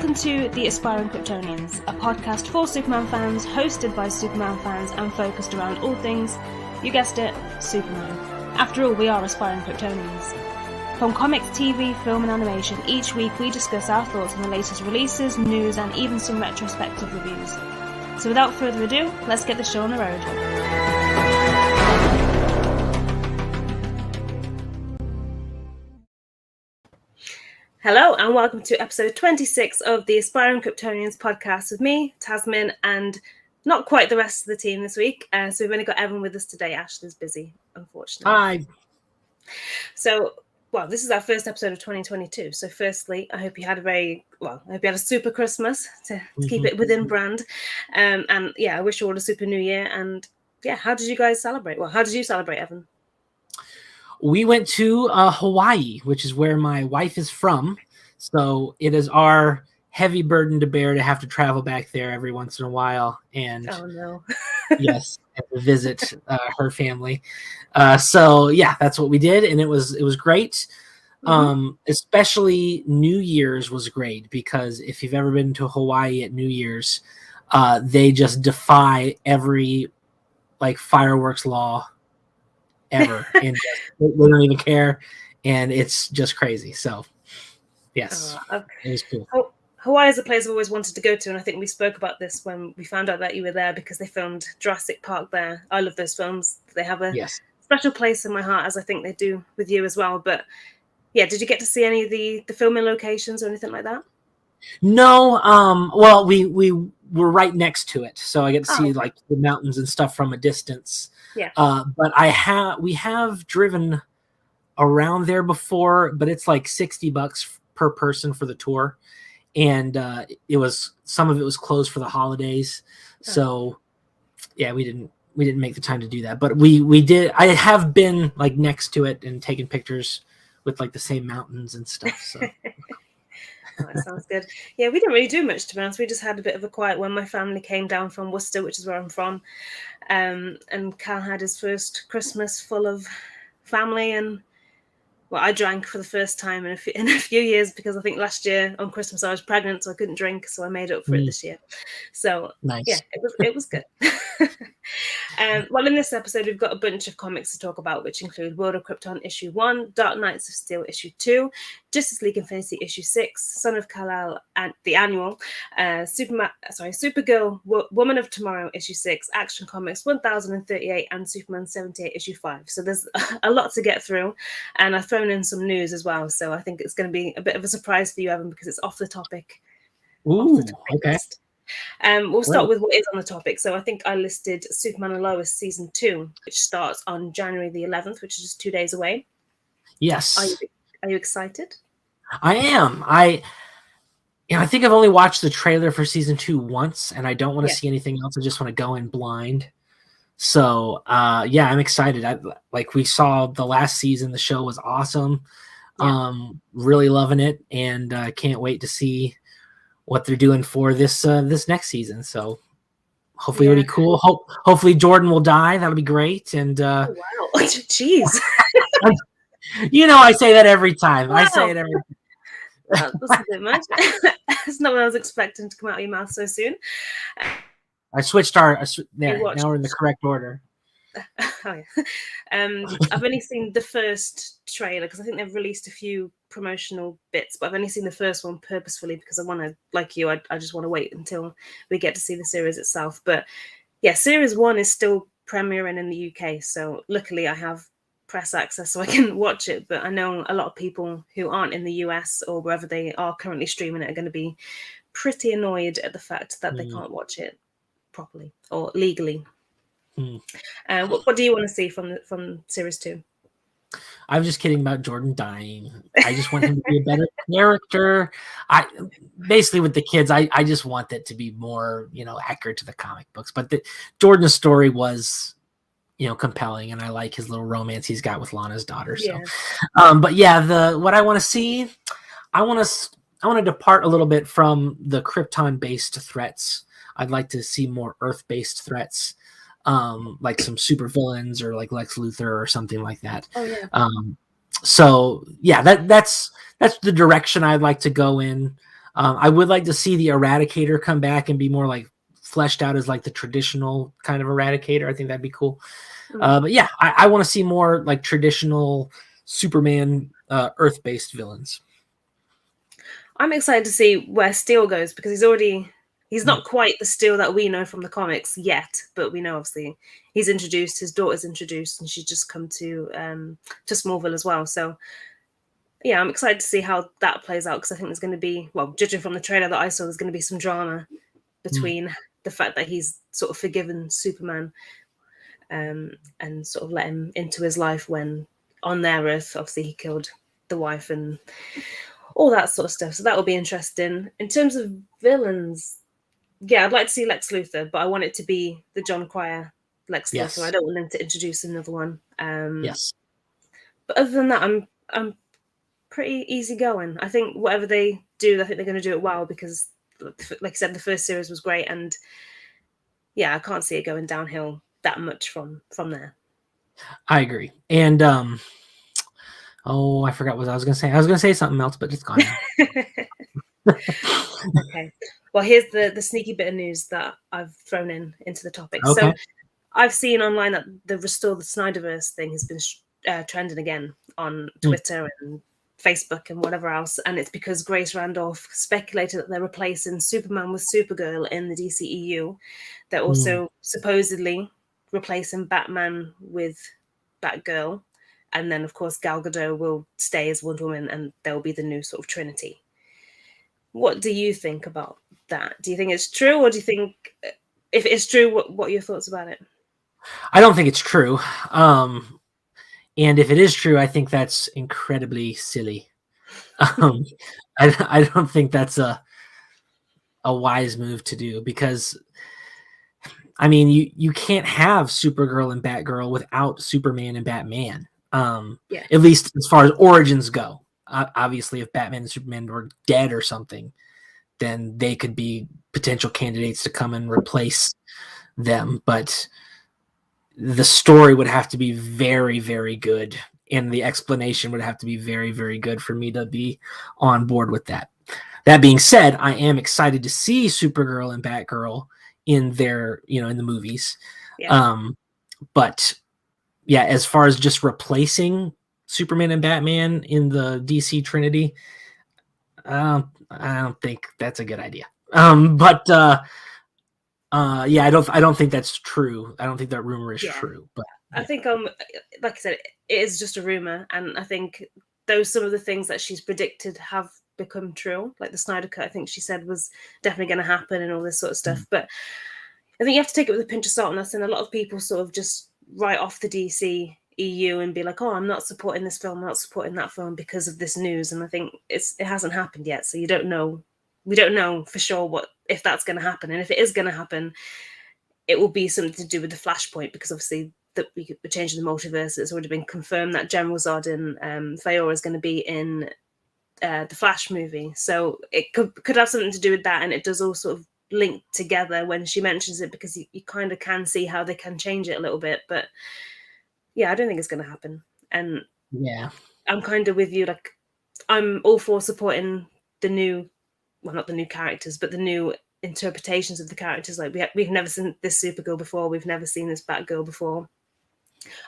Welcome to The Aspiring Kryptonians, a podcast for Superman fans, hosted by Superman fans, and focused around all things, you guessed it, Superman. After all, we are aspiring Kryptonians. From comics, TV, film and animation, each week we discuss our thoughts on the latest releases, news and even some retrospective reviews. So without further ado, let's get the show on the road. Hello and welcome to episode 26 of the Aspiring Kryptonians podcast with me, Tasmin, and not quite the rest of the team this week. So we've only got Evan with us today. Ashley's busy, unfortunately. Hi. So, this is our first episode of 2022. So firstly, I hope you had a super Christmas to keep it within brand. And yeah, I wish you all a super new year. And yeah, how did you guys celebrate? Well, how did you celebrate, Evan? We went to Hawaii, which is where my wife is from. So it is our heavy burden to bear to have to travel back there every once in a while. And oh no, yes, and visit her family. So yeah, that's what we did, and it was great. Especially New Year's was great because if you've ever been to Hawaii at New Year's, they just defy every fireworks law ever, and they don't even care, and it's just crazy. So yes, it was cool. Hawaii is a place I've always wanted to go to, and I think we spoke about this when we found out that you were there because they filmed Jurassic Park there. I love those films. They have a special place in my heart, as I think they do with you as well. But yeah, did you get to see any of the filming locations or anything like that? No, well, we were right next to it, so I get to see the mountains and stuff from a distance. Yeah. But we have driven around there before, but it's like $60 per person for the tour, and some of it was closed for the holidays. So yeah, we didn't make the time to do that, but we did. I have been next to it and taken pictures with the same mountains and stuff. So. That sounds good. Yeah, we didn't really do much, to be honest. We just had a bit of a quiet one. My family came down from Worcester, which is where I'm from, and Cal had his first Christmas full of family, and I drank for the first time in a few years because I think last year on Christmas I was pregnant, so I couldn't drink, so I made up for it this year. So nice. Yeah, it was good. Well, in this episode we've got a bunch of comics to talk about, which include World of Krypton issue 1, Dark Knights of Steel issue 2, Justice League Infinity issue 6, Son of Kal-El and the Annual, Supergirl Woman of Tomorrow issue 6, Action Comics 1038, and Superman 78 issue 5. So there's a lot to get through, and I've thrown in some news as well. So I think it's going to be a bit of a surprise for you, Evan, because it's off the topic. Ooh, okay. List. We'll start with what is on the topic. So I think I listed Superman and Lois season 2, which starts on January the 11th, which is just 2 days away. Yes. Are you excited? I am. I think I've only watched the trailer for season 2 once, and I don't want to see anything else. I just want to go in blind. So yeah, I'm excited. We saw the last season. The show was awesome. Really loving it, and can't wait to see what they're doing for this next season. So hopefully it'll be cool. Hopefully Jordan will die. That'll be great. And wow, jeez. I say that every time. Wow. I say it every time. That's a bit much. That's not what I was expecting to come out of your mouth so soon. I switched now we're in the correct order. Oh yeah. I've only seen the first trailer because I think they've released a few promotional bits, but I've only seen the first one purposefully because I want to, like you, I just want to wait until we get to see the series itself. But yeah, series 1 is still premiering in the UK, so luckily I have press access so I can watch it. But I know a lot of people who aren't in the US or wherever they are currently streaming it are going to be pretty annoyed at the fact that they can't watch it properly or legally. What do you want to see from series 2? I'm just kidding about Jordan dying. I just want him to be a better character. Basically with the kids, I just want that to be more, accurate to the comic books. But Jordan's story was, compelling, and I like his little romance he's got with Lana's daughter. So, but yeah, what I want to see, I want to depart a little bit from the Krypton-based threats. I'd like to see more Earth-based threats. Like some super villains or like Lex Luthor or something like that. Oh yeah. So yeah, that's the direction I'd like to go in. I would like to see the Eradicator come back and be more like fleshed out as like the traditional kind of Eradicator. I think that'd be cool. But yeah, I want to see more like traditional Superman Earth-based villains. I'm excited to see where Steel goes, because he's not quite the Steel that we know from the comics yet, but we know obviously he's introduced, his daughter's introduced, and she's just come to Smallville as well. So yeah, I'm excited to see how that plays out, because I think there's going to be, well, judging from the trailer that I saw, there's going to be some drama between the fact that he's sort of forgiven Superman and sort of let him into his life when on their Earth, obviously he killed the wife and all that sort of stuff. So that will be interesting. In terms of villains, yeah, I'd like to see Lex Luthor, but I want it to be the John Cryer Lex Luthor. I don't want them to introduce another one. Yes. But other than that, I'm pretty easygoing. I think whatever they do, I think they're going to do it well, because, like I said, the first series was great, and yeah, I can't see it going downhill that much from there. I agree. And I forgot what I was going to say. I was going to say something else, but it's gone now. Okay. Well, here's the sneaky bit of news that I've thrown into the topic. Okay. So I've seen online that the Restore the Snyderverse thing has been trending again on Twitter and Facebook and whatever else, and it's because Grace Randolph speculated that they're replacing Superman with Supergirl in the DCEU. They're also supposedly replacing Batman with Batgirl, and then of course Gal Gadot will stay as Wonder Woman, and they'll be the new sort of Trinity. What do you think about that? Do you think it's true, or do you think, if it's true, what are your thoughts about it? I don't think it's true. And if it is true, I think that's incredibly silly. I don't think that's a wise move to do, because I mean, you can't have Supergirl and Batgirl without Superman and Batman. At least as far as origins go. Obviously, if Batman and Superman were dead or something, then they could be potential candidates to come and replace them. But the story would have to be very, very good, and the explanation would have to be very, very good for me to be on board with that. That being said, I am excited to see Supergirl and Batgirl in their, in the movies. But yeah, as far as just replacing Superman and Batman in the DC Trinity, I don't think that's a good idea. Yeah, I don't think that's true. I don't think that rumor is true. But I think, like I said, it is just a rumor, and I think some of the things that she's predicted have become true. Like the Snyder Cut, I think she said was definitely going to happen, and all this sort of stuff. But I think you have to take it with a pinch of salt, and that's, and a lot of people sort of just write off the DC EU and be like, oh, I'm not supporting this film, I'm not supporting that film because of this news. And I think it hasn't happened yet, so we don't know for sure if that's going to happen. And if it is going to happen, it will be something to do with the Flashpoint, because obviously we're changing the multiverse. It's already been confirmed that General Zod and Faora is going to be in the Flash movie, so it could have something to do with that. And it does all sort of link together when she mentions it, because you kind of can see how they can change it a little bit. But yeah, I don't think it's going to happen. And yeah, I'm kind of with you. Like, I'm all for supporting the new, well, not the new characters, but the new interpretations of the characters. Like, we've never seen this Supergirl before, we've never seen this Batgirl before.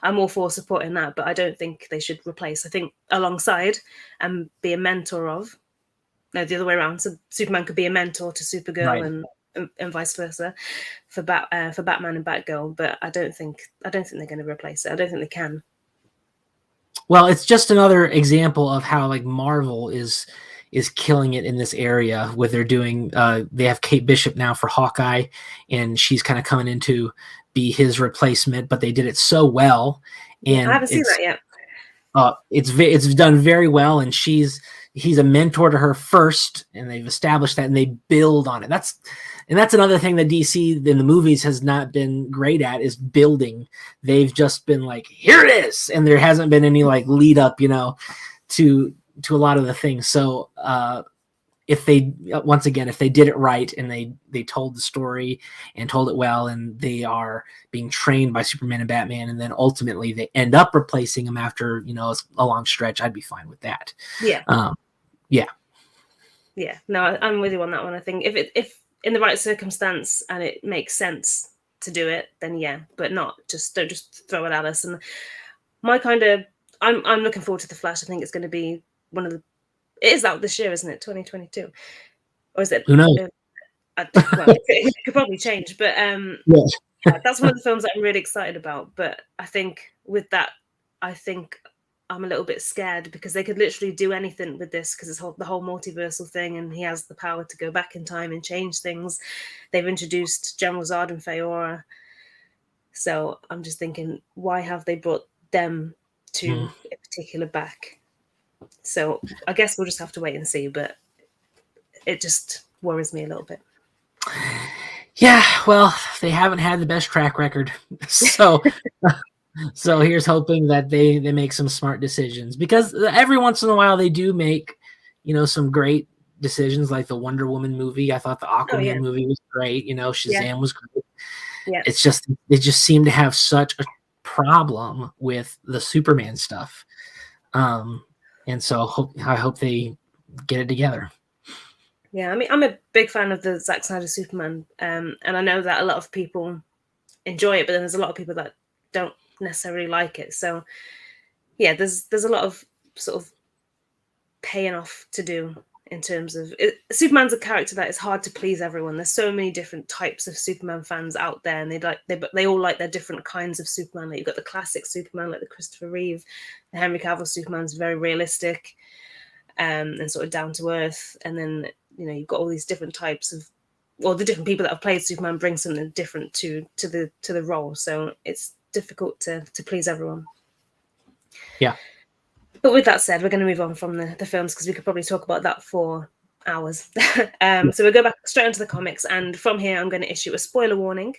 I'm all for supporting that, but I don't think they should replace. I think alongside and be a mentor of. No, the other way around. So Superman could be a mentor to Supergirl, and vice versa for Batman and Batgirl. But I don't think they're going to replace it. I don't think they can. Well, it's just another example of how like Marvel is killing it in this area, where they're doing. They have Kate Bishop now for Hawkeye, and she's kind of coming in to be his replacement. But they did it so well, and I haven't seen that yet. It's done very well, and he's a mentor to her first, and they've established that, and they build on it. That's another thing that DC in the movies has not been great at, is building. They've just been like, here it is, and there hasn't been any like lead up, to a lot of the things. So if they did it right, and they told the story and told it well, and they are being trained by Superman and Batman, and then ultimately they end up replacing them after a long stretch, I'd be fine with that. Yeah. Yeah. Yeah, no, I'm with you on that one. I think if in the right circumstance and it makes sense to do it, then yeah, but don't just throw it at us. And my kind of I'm looking forward to the Flash. I think it's going to be one of the. It is out this year, isn't it? 2022, or is it? Who knows? Well, it could probably change, but Yes. yeah, that's one of the films that I'm really excited about. But I think with that, I think I'm a little bit scared because they could literally do anything with this because it's the whole multiversal thing, and he has the power to go back in time and change things. They've introduced General Zod and Faora, so I'm just thinking, why have they brought them to a particular back? So I guess we'll just have to wait and see. But it just worries me a little bit. Yeah, well, they haven't had the best track record, so so here's hoping that they make some smart decisions, because every once in a while they do make, some great decisions, like the Wonder Woman movie. I thought the Aquaman movie was great. Shazam was great. Yeah, It's just they just seem to have such a problem with the Superman stuff, and so I hope they get it together. yeah. I mean, I'm a big fan of the Zack Snyder Superman, and I know that a lot of people enjoy it, but then there's a lot of people that don't necessarily like it. So yeah, there's a lot of sort of paying off to do in terms of Superman's a character that is hard to please everyone. There's so many different types of Superman fans out there, and they all like their different kinds of Superman. Like you've got the classic Superman, like the Christopher Reeve, the Henry Cavill Superman's very realistic, and sort of down to earth. And then you've got all these different types of, well, the different people that have played Superman bring something different to the role. So it's difficult to please everyone. Yeah. But with that said, we're going to move on from the films because we could probably talk about that for hours. So we'll go back straight into the comics. And from here, I'm going to issue a spoiler warning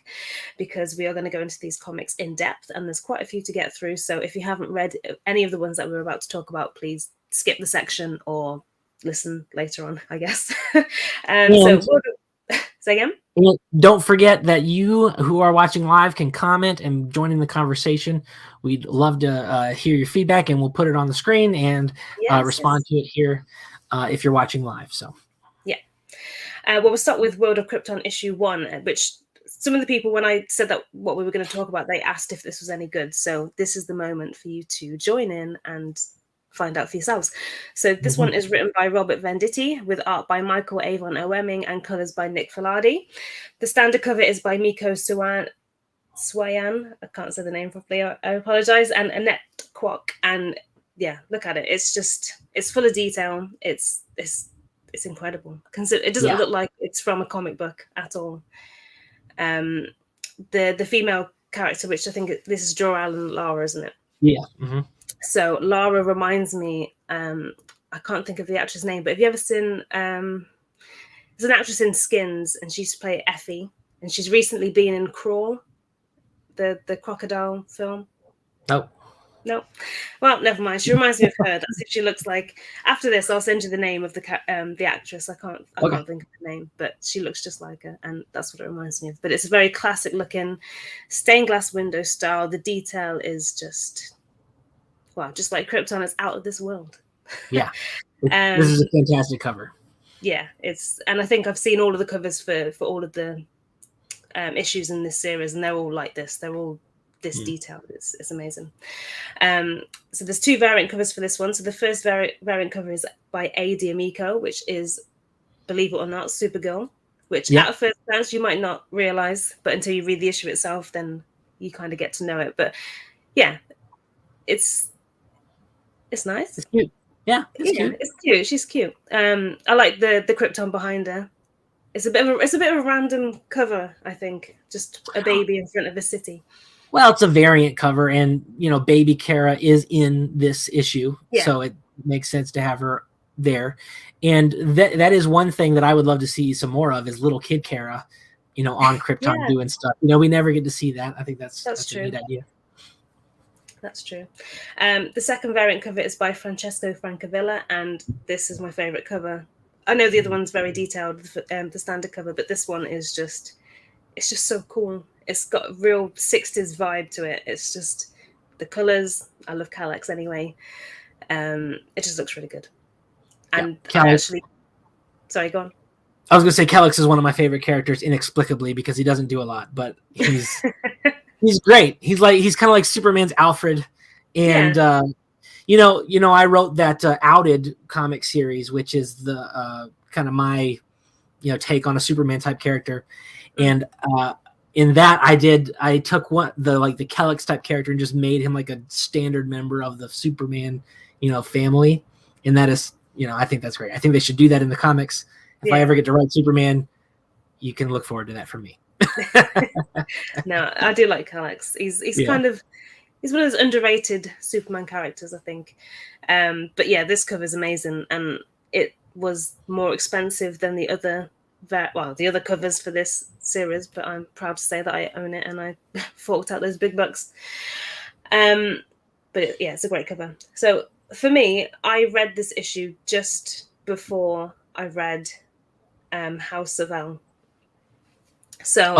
because we are going to go into these comics in depth. And there's quite a few to get through. So if you haven't read any of the ones that we're about to talk about, please skip the section or listen later on, I guess. Say again? Don't forget that you who are watching live can comment and join in the conversation. We'd love to hear your feedback, and we'll put it on the screen and respond to it here if you're watching live. So, yeah. Well, we'll start with World of Krypton issue 1, which some of the people, when I said that what we were going to talk about, they asked if this was any good. So this is the moment for you to join in and find out for yourselves. So this one is written by Robert Venditti with art by Michael Avon Oeming and colors by Nick Filardi. The standard cover is by Miko Swayan. I can't say the name properly. I apologize. And Annette Kwok. And yeah, look at it. It's full of detail. It's incredible. It doesn't look like it's from a comic book at all. The female character, which I think this is Jor-El and Lara, isn't it? Yeah. Mm-hmm. So Lara reminds me, I can't think of the actress name, but have you ever seen, there's an actress in Skins, and she used to play Effie, and she's recently been in Crawl, the crocodile film. No. Well, never mind. She reminds me of her. That's what she looks like. After this, I'll send you the name of the actress. I can't think of the name, but she looks just like her, and that's what it reminds me of. But it's a very classic looking stained glass window style. The detail is just, wow, just like Krypton is out of this world. Yeah. This is a fantastic cover. Yeah, and I think I've seen all of the covers for all of the issues in this series, and they're all like this. They're all this detailed. It's amazing. So there's 2 variant covers for this one. So the first variant cover is by A. D'Amico, which is, believe it or not, Supergirl, which at a first glance you might not realize, but until you read the issue itself, then you kind of get to know it. But yeah, it's nice. It's cute. Yeah, cute. It's cute. She's cute. I like the Krypton behind her. It's a bit of a random cover, I think. Just a baby in front of a city. Well, it's a variant cover, and baby Kara is in this issue, so it makes sense to have her there. And that is one thing that I would love to see some more of, is little kid Kara, on Krypton doing stuff. We never get to see that. I think that's a neat idea. That's true. The second variant cover is by Francesco Francavilla, and this is my favorite cover. I know the other one's very detailed, the standard cover, but this one is just so cool. It's got a real 60s vibe to it. It's just the colors. I love Kal-El anyway. It just looks really good. And I actually, Sorry, go on. I was gonna say Kal-El is one of my favorite characters inexplicably because he doesn't do a lot, but he's great. He's kind of like Superman's Alfred, and I wrote that Outed comic series, which is the kind of my take on a Superman type character, and in that I took the Kal-El type character and just made him like a standard member of the Superman family, and that is I think that's great. I think they should do that in the comics. If I ever get to write Superman, you can look forward to that from me. No, I do like Kal-El. He's kind of he's one of those underrated Superman characters, I think. But yeah, this cover is amazing, and it was more expensive than the other covers for this series. But I'm proud to say that I own it, and I forked out those big bucks. But yeah, it's a great cover. So for me, I read this issue just before I read House of El. So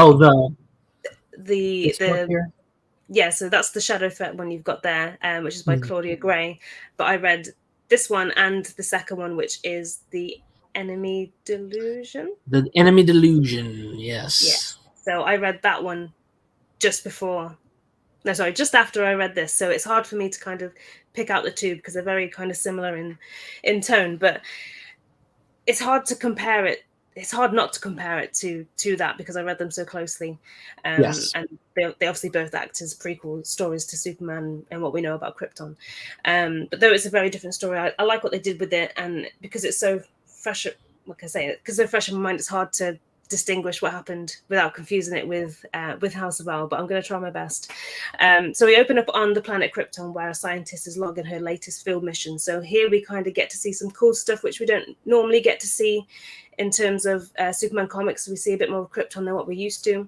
so that's the Shadow Threat one you've got there, which is by Claudia Gray. But I read this one and the second one, which is the Enemy Delusion. The Enemy Delusion, yes. Yeah. So I read that one just after I read this. So it's hard for me to kind of pick out the two because they're very kind of similar in tone, but it's hard to compare it. It's hard not to compare it to that because I read them so closely. Yes. And they obviously both act as prequel stories to Superman and what we know about Krypton. But though it's a very different story, I like what they did with it. And because it's so fresh, because they're fresh in my mind, it's hard to distinguish what happened without confusing it with House of El, but I'm going to try my best. So we open up on the planet Krypton, where a scientist is logging her latest field mission. So here we kind of get to see some cool stuff which we don't normally get to see in terms of Superman comics. We see a bit more of Krypton than what we're used to.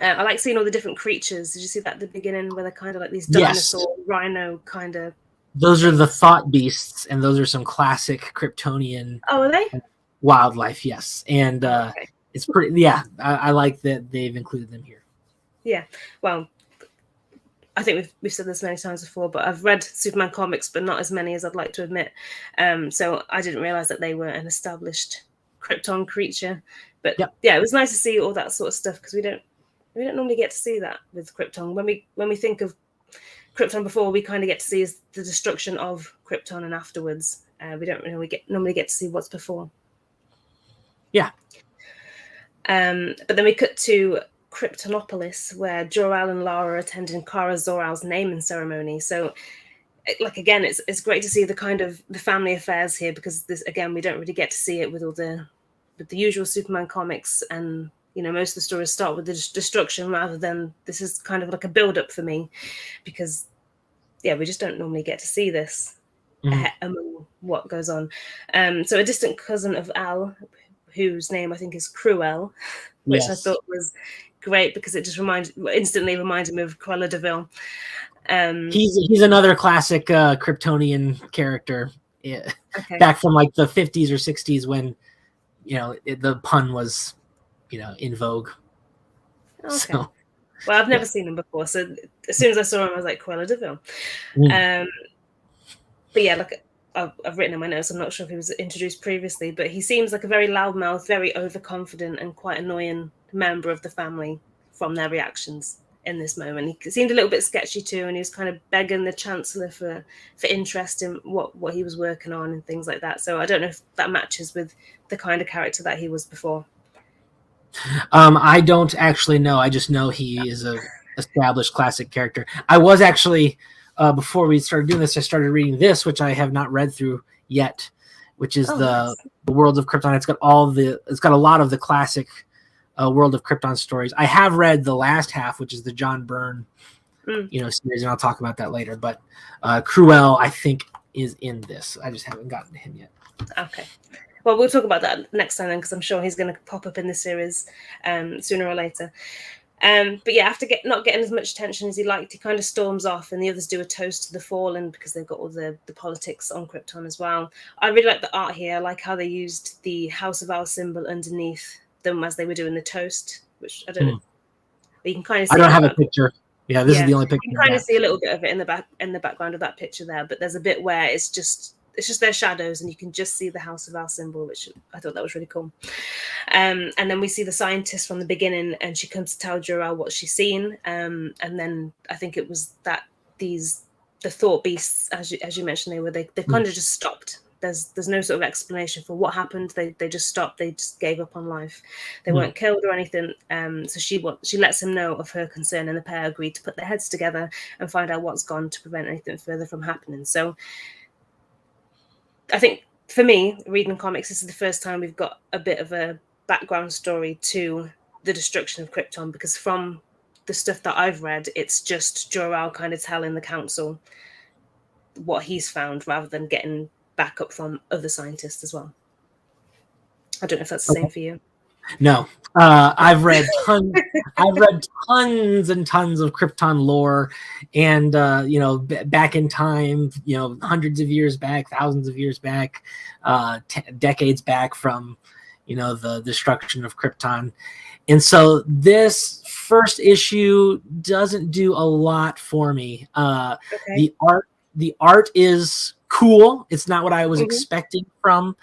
I like seeing all the different creatures. Did you see that at the beginning where they're kind of like these dinosaur, rhino kind of? Those are the thought beasts, and those are some classic Kryptonian are they? Wildlife, yes. And it's pretty, I like that they've included them here. Yeah. Well, I think we've said this many times before, but I've read Superman comics, but not as many as I'd like to admit. So I didn't realize that they were an established Krypton creature. But it was nice to see all that sort of stuff because we don't normally get to see that with Krypton. When we think of Krypton before, we kind of get to see is the destruction of Krypton, and afterwards we don't really normally get to see what's before. Yeah. But then we cut to Kryptonopolis, where Jor-El and Lara are attending Kara Zor-El's naming ceremony. So, again, it's great to see the kind of the family affairs here because this, again, we don't really get to see it with the usual Superman comics, and most of the stories start with the destruction rather than this is kind of like a build up for me because we just don't normally get to see this among what goes on. So a distant cousin of Al, whose name I think is Cruel, which I thought was great because it just instantly reminded me of Cruella de Vil. He's another classic Kryptonian character back from like the 50s or 60s when the pun was in vogue. Okay. So, well, I've never seen him before, so as soon as I saw him, I was like Cruella de Vil. But yeah, like I've written in my notes, I'm not sure if he was introduced previously, but he seems like a very loudmouth, very overconfident, and quite annoying member of the family from their reactions in this moment. He seemed a little bit sketchy too, and he was kind of begging the Chancellor for interest in what he was working on and things like that. So I don't know if that matches with the kind of character that he was before. I don't actually know. I just know he is a established classic character. I was actually before we started doing this, I started reading this, which I have not read through yet, which is the Worlds of Krypton. It's got a lot of the classic World of Krypton stories. I have read the last half, which is the John Byrne, series, and I'll talk about that later. But Cruel, I think, is in this. I just haven't gotten to him yet. Okay. Well, we'll talk about that next time then, because I'm sure he's going to pop up in the series sooner or later. But yeah, after not getting as much attention as he liked, he kind of storms off, and the others do a toast to the fallen because they've got all the politics on Krypton as well. I really like the art here. I like how they used the House of El symbol underneath them as they were doing the toast, which I don't know. But you can kind of see. I don't have a picture. Yeah, this is the only picture. You can kind of see a little bit of it in the background of that picture there, but there's a bit where it's just it's just their shadows, and you can just see the House of El symbol, which I thought that was really cool. And then we see the scientist from the beginning, and she comes to tell Jor-El what she's seen. And then I think it was that the thought beasts, as you mentioned, they kind of just stopped. There's no sort of explanation for what happened. They just stopped. They just gave up on life. They weren't killed or anything. So she lets him know of her concern, and the pair agreed to put their heads together and find out what's gone to prevent anything further from happening. So I think for me, reading comics, this is the first time we've got a bit of a background story to the destruction of Krypton, because from the stuff that I've read, it's just Jor-El kind of telling the council what he's found rather than getting backup from other scientists as well. I don't know if that's the same for you. No, I've read tons. I've read tons and tons of Krypton lore, and back in time, hundreds of years back, thousands of years back, decades back from, the destruction of Krypton, and so this first issue doesn't do a lot for me. Okay. The art is cool. It's not what I was expecting from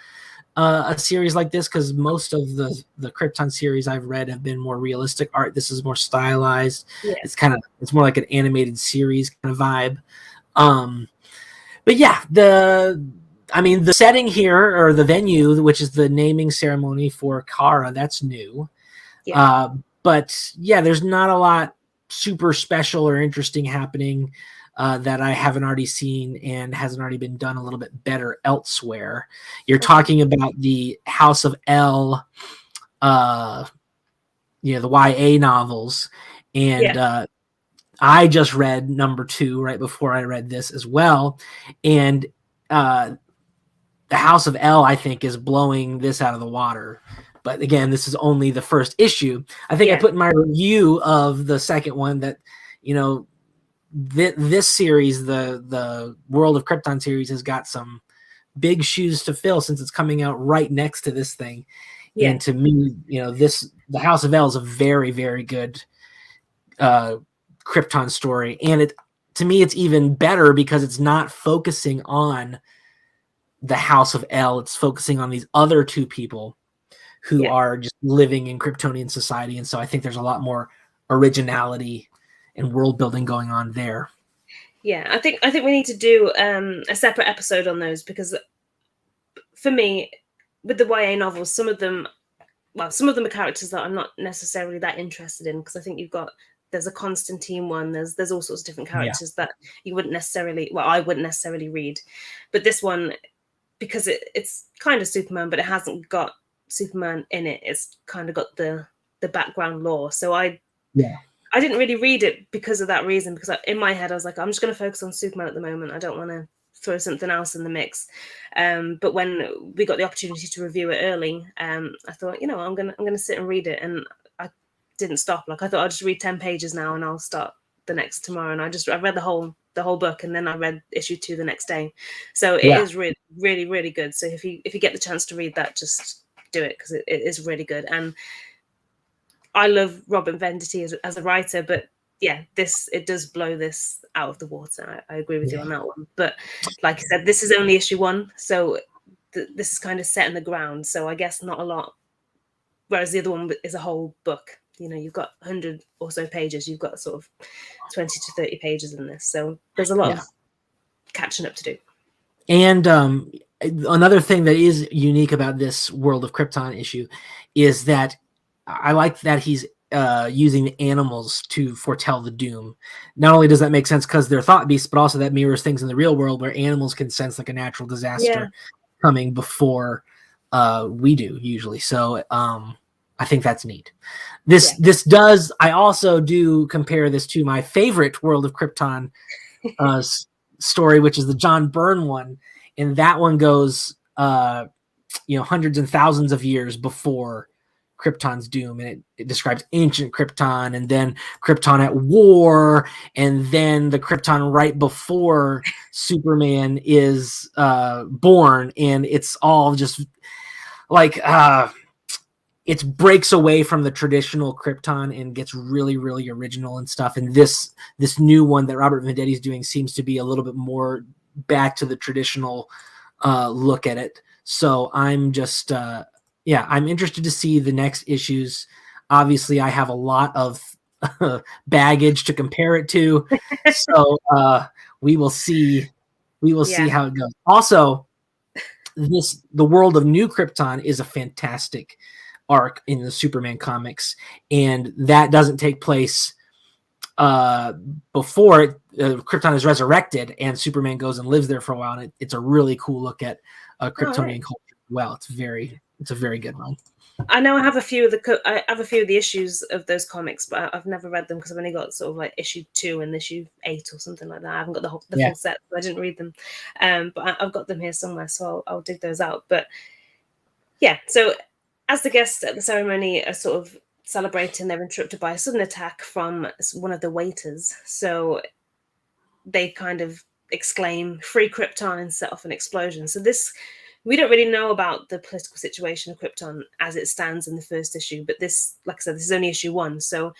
a series like this, because most of the Krypton series I've read have been more realistic art. This is more stylized. Yeah. It's more like an animated series kind of vibe. But yeah, the setting here, or the venue, which is the naming ceremony for Kara, that's new. Yeah. But yeah, there's not a lot super special or interesting happening that I haven't already seen and hasn't already been done a little bit better elsewhere. You're talking about the House of El, the YA novels, and I just read number 2 right before I read this as well, and the House of El, I think, is blowing this out of the water. But again, this is only the first issue. I think I put in my review of the second one that, this series, the World of Krypton series, has got some big shoes to fill, since it's coming out right next to this thing. Yeah. And to me, the House of El is a very, very good Krypton story. And to me, it's even better because it's not focusing on the House of El. It's focusing on these other 2 people who are just living in Kryptonian society. And so I think there's a lot more originality and world building going on there. Yeah, I think we need to do a separate episode on those, because for me, with the YA novels, some of them are characters that I'm not necessarily that interested in, because I think there's a Constantine one, there's all sorts of different characters that you wouldn't necessarily, I wouldn't necessarily read. But this one, because it's kind of Superman, but it hasn't got Superman in it, it's kind of got the background lore. So I didn't really read it because of that reason, because in my head I was like, I'm just going to focus on Superman at the moment. I don't want to throw something else in the mix. But when we got the opportunity to review it early, I thought, I'm gonna sit and read it, and I didn't stop. Like, I thought I'll just read 10 pages now and I'll start the next tomorrow. And I read the whole book, and then I read issue 2 the next day. So it is really, really, really good. So if you get the chance to read that, just do it, because it is really good. And I love Robin Venditti as a writer, but it does blow this out of the water. I agree with you on that one. But like I said, this is only issue 1, so this is kind of set in the ground. So I guess not a lot. Whereas the other one is a whole book. You've got 100 or so pages. You've got sort of 20 to 30 pages in this. So there's a lot of catching up to do. And another thing that is unique about this World of Krypton issue is that I like that he's using the animals to foretell the doom. Not only does that make sense because they're thought beasts, but also that mirrors things in the real world where animals can sense like a natural disaster coming before we do usually. So I think that's neat. I also do compare this to my favorite World of Krypton story, which is the John Byrne one. And that one goes, hundreds and thousands of years before Krypton's doom, and it describes ancient Krypton, and then Krypton at war, and then the Krypton right before Superman is born, and it's all just like it breaks away from the traditional Krypton and gets really, really original and stuff. And this new one that Robert Venditti is doing seems to be a little bit more back to the traditional look at it. So I'm just I'm interested to see the next issues. Obviously, I have a lot of baggage to compare it to, so we will see. We will see how it goes. Also, the World of New Krypton is a fantastic arc in the Superman comics, and that doesn't take place before Krypton is resurrected and Superman goes and lives there for a while, and it's a really cool look at Kryptonian culture. Well, it's a very good one. I know I have a few of the issues of those comics, but I've never read them because I've only got sort of like issue 2 and issue 8 or something like that. I haven't got the full set, so I didn't read them. But I've got them here somewhere, so I'll dig those out. But yeah, so as the guests at the ceremony are sort of celebrating, they're interrupted by a sudden attack from one of the waiters. So they kind of exclaim "Free Krypton" and set off an explosion. So we don't really know about the political situation of Krypton as it stands in the first issue, but this, like I said, this is only issue 1, so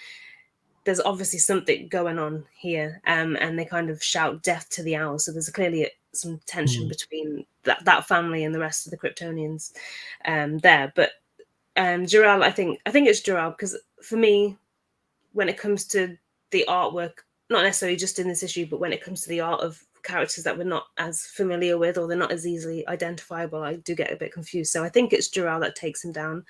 there's obviously something going on here, and they kind of shout "Death to the Owl." So there's clearly some tension between that family and the rest of the Kryptonians there. But Jor-El, I think it's Jor-El, because for me, when it comes to the artwork, not necessarily just in this issue, but when it comes to the art of characters that we're not as familiar with, or they're not as easily identifiable, I do get a bit confused. So I think it's Jor-El that takes him down,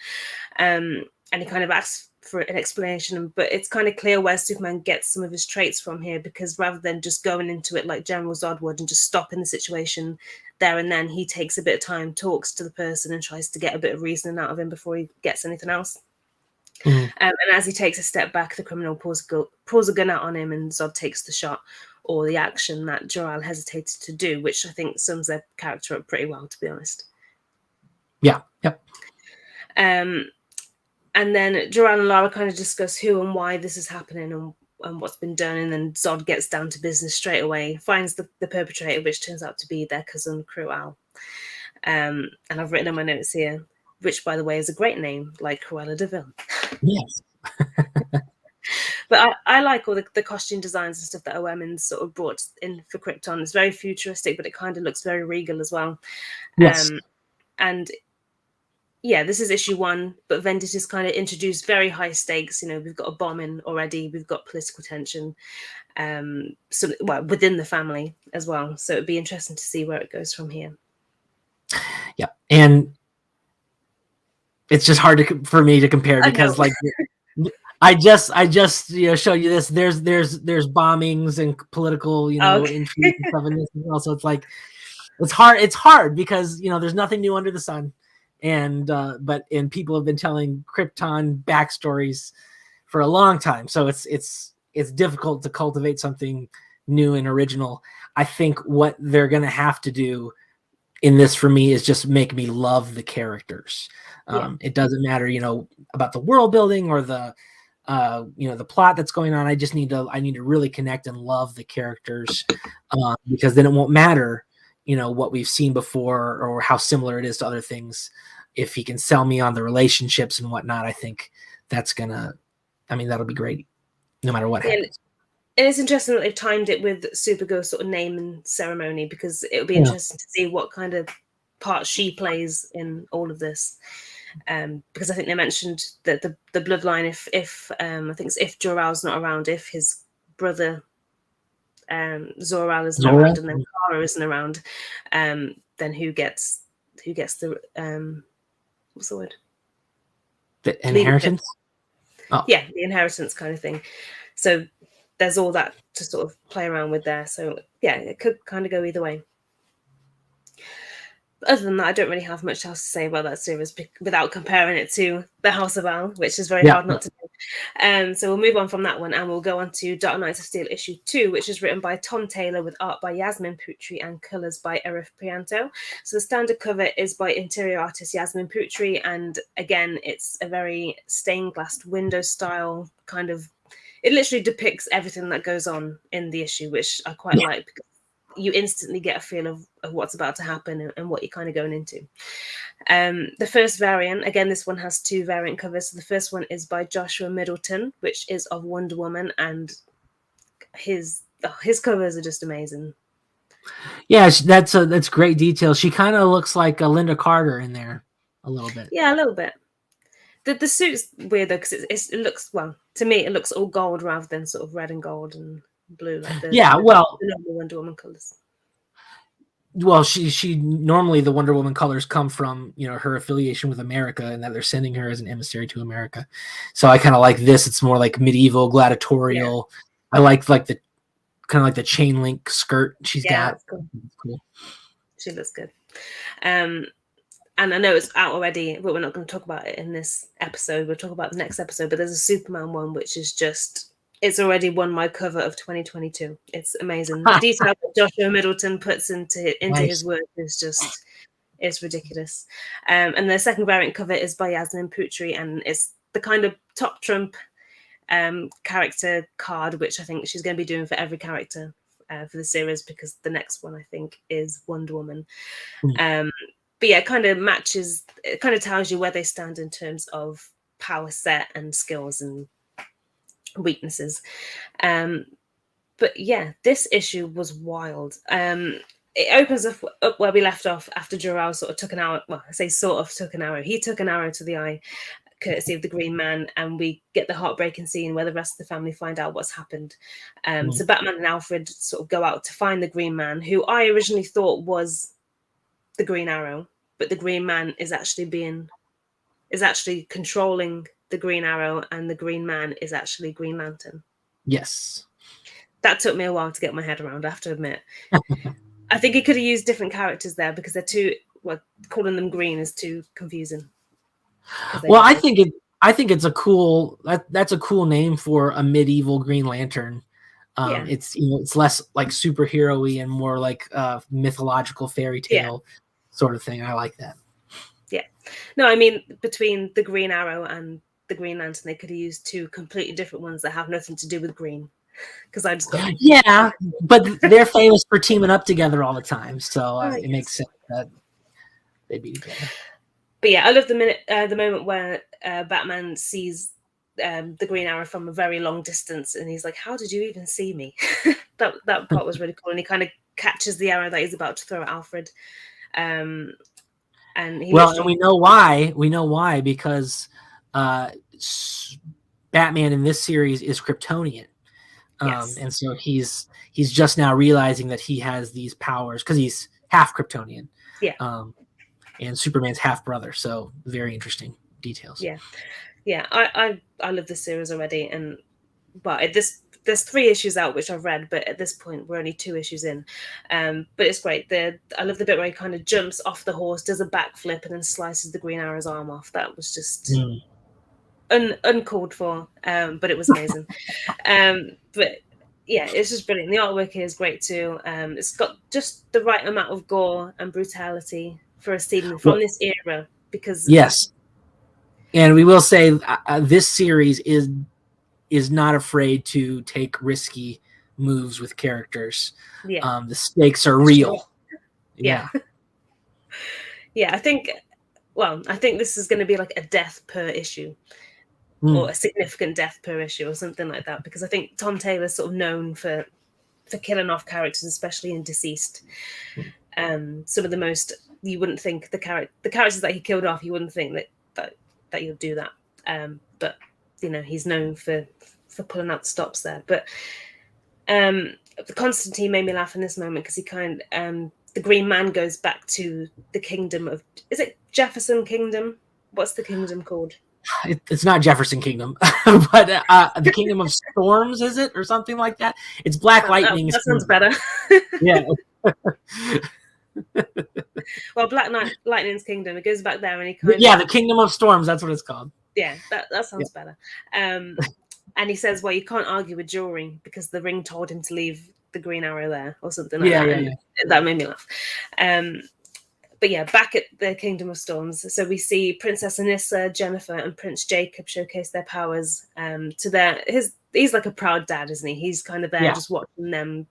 and he kind of asks for an explanation, but it's kind of clear where Superman gets some of his traits from here, because rather than just going into it like General Zod would and just stopping the situation there and then, he takes a bit of time, talks to the person, and tries to get a bit of reasoning out of him before he gets anything else. And as he takes a step back, the criminal pulls a gun out on him, and Zod takes the shot or the action that Jor-El hesitated to do, which I think sums their character up pretty well, to be honest. Yeah. Yep. And then Jor-El and Lara kind of discuss who and why this is happening and what's been done, and then Zod gets down to business straight away, finds the perpetrator, which turns out to be their cousin Kal-El. And I've written in my notes here, which, by the way, is a great name, like Cruella de Vil. Yes. But I like all the costume designs and stuff that OM sort of brought in for Krypton. It's very futuristic, but it kind of looks very regal as well. Yes. And yeah, this is issue 1, but Venditta's kind of introduced very high stakes. You know, we've got a bombing already, we've got political tension, within the family as well. So it'd be interesting to see where it goes from here. Yeah, and it's just hard for me to compare, because like I just show you this. There's bombings and political intrigue and stuff in this as well. So it's like it's hard because there's nothing new under the sun, and people have been telling Krypton backstories for a long time. So it's difficult to cultivate something new and original. I think what they're gonna have to do in this for me is just make me love the characters. It doesn't matter, about the world building or the plot that's going on. I need to really connect and love the characters, because then it won't matter, what we've seen before or how similar it is to other things. If he can sell me on the relationships and whatnot, I think that'll be great no matter what happens. And it's interesting that they've timed it with Supergirl's sort of name and ceremony, because it'll be interesting to see what kind of part she plays in all of this. Because I think they mentioned that the bloodline, if I think it's if Jor-El's not around, if his brother Zor-El isn't around, and then Kara isn't around, then who gets the what's the word? The inheritance? Yeah, the inheritance kind of thing. So there's all that to sort of play around with there. So yeah, it could kind of go either way. Other than that, I don't really have much else to say about that series without comparing it to The House of Al, which is very hard not to do. So we'll move on from that one, and we'll go on to Dark Knights of Steel issue 2, which is written by Tom Taylor with art by Yasmin Putri and colours by Erif Prianto. So the standard cover is by interior artist Yasmin Putri, and again, it's a very stained glass window style kind of. It literally depicts everything that goes on in the issue, which I quite like, because you instantly get a feel of what's about to happen and what you're kind of going into. The first variant, again, this one has 2 variant covers. So the first one is by Joshua Middleton, which is of Wonder Woman, and his covers are just amazing. Yeah, that's great detail. She kind of looks like a Linda Carter in there a little bit. Yeah, a little bit. The suit's weird though because it looks, well, to me it looks all gold rather than sort of red and gold and blue like Yeah, well, the normal Wonder Woman colors. she normally the Wonder Woman colors come from, you know, her affiliation with America and that they're sending her as an emissary to America. So I kind of like this. It's more like medieval, gladiatorial. Yeah. I like the kind of like the chain link skirt she's got. That's cool. Cool. She looks good. And I know it's out already, but we're not going to talk about it in this episode. We'll talk about the next episode. But there's a Superman one, which is just, it's already won my cover of 2022. It's amazing. The detail that Joshua Middleton puts into nice. His work is just, it's ridiculous. And the second variant cover is by Yasmin Putri, and it's the kind of top trump character card, which I think she's going to be doing for every character for the series, because the next one I think is Wonder Woman. But yeah, it kind of matches, it kind of tells you where they stand in terms of power set and skills and weaknesses. But yeah, this issue was wild. It opens up where we left off after Jor-El sort of took an arrow. Well, I say sort of took an arrow. He took an arrow to the eye, courtesy of the Green Man, and we get the heartbreaking scene where the rest of the family find out what's happened. So Batman and Alfred sort of go out to find the Green Man, who I originally thought was the Green Arrow, but the Green Man is actually controlling the Green Arrow, and the Green Man is actually Green Lantern. Yes. That took me a while to get my head around, I have to admit. I think he could have used different characters there, because they're too, well, calling them green is too confusing. Well, I think it's a cool, that's a cool name for a medieval Green Lantern. It's, you know, it's less like superhero-y and more like mythological fairy tale sort of thing. I like that. Yeah. No, I mean, between the Green Arrow and the Green Lantern, they could have used two completely different ones that have nothing to do with green. Because I just got but they're famous for teaming up together all the time, so it makes sense that they'd be together. But yeah, I love the moment where Batman sees the Green Arrow from a very long distance, and he's like, "How did you even see me?" that part was really cool, and he kind of catches the arrow that he's about to throw at Alfred. And he and we know why. We know why, because Batman in this series is Kryptonian. And so he's just now realizing that he has these powers because he's half Kryptonian. And Superman's half brother. So very interesting details. I love this series already, but there's 3 issues out which I've read, but at this point we're only 2 issues in. But it's great. I love the bit where he kind of jumps off the horse, does a backflip, and then slices the Green Arrow's arm off. That was just uncalled for, but it was amazing. But yeah, it's just brilliant. The artwork here is great too. It's got just the right amount of gore and brutality for a scene from this era, because and we will say this series is not afraid to take risky moves with characters. The stakes are real. I think this is going to be like a death per issue, or a significant death per issue, or something like that, because I think Tom Taylor's sort of known for killing off characters, especially in Deceased. Some of the most, you wouldn't think the characters that he killed off, you wouldn't think that you'll do that, but you know, he's known for pulling out the stops there. But Constantine made me laugh in this moment, because he the Green Man goes back to the kingdom of, is it Jefferson Kingdom? What's the kingdom called? It's not Jefferson Kingdom, but the Kingdom of Storms, is it, or something like that? It's Black Lightning. That sounds better. Well, Black Lightning's kingdom. It goes back there, and he the Kingdom of Storms. That's what it's called. Yeah, that sounds better. And he says, "Well, you can't argue with Jury, because the ring told him to leave the Green Arrow there," or something like that. That made me laugh. But yeah, back at the Kingdom of Storms, so we see Princess Anissa, Jennifer, and Prince Jacob showcase their powers. He's like a proud dad, isn't he? He's kind of there just watching them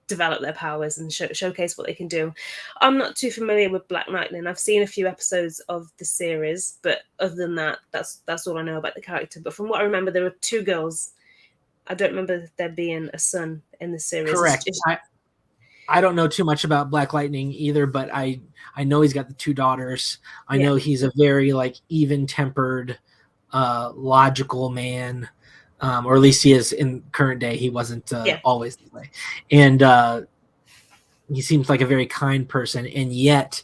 develop their powers and showcase what they can do. I'm not too familiar with Black Lightning. I've seen a few episodes of the series, but other than that, that's all I know about the character. But from what I remember, there were 2 girls. I don't remember there being a son in the series. Correct. I don't know too much about Black Lightning either, but I know he's got the 2 daughters. I know he's a very like even-tempered, logical man, or at least he is in current day. He wasn't always this way, and he seems like a very kind person. And yet,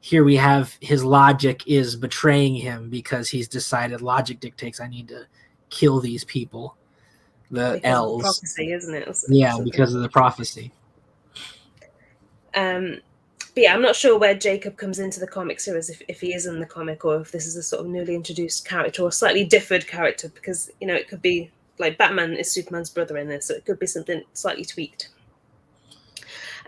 here we have his logic is betraying him because he's decided logic dictates I need to kill these people, the elves. Of the prophecy, isn't it? Because of the prophecy. But yeah, I'm not sure where Jacob comes into the comic series, if he is in the comic or if this is a sort of newly introduced character or slightly differed character, because it could be like Batman is Superman's brother in this, so it could be something slightly tweaked.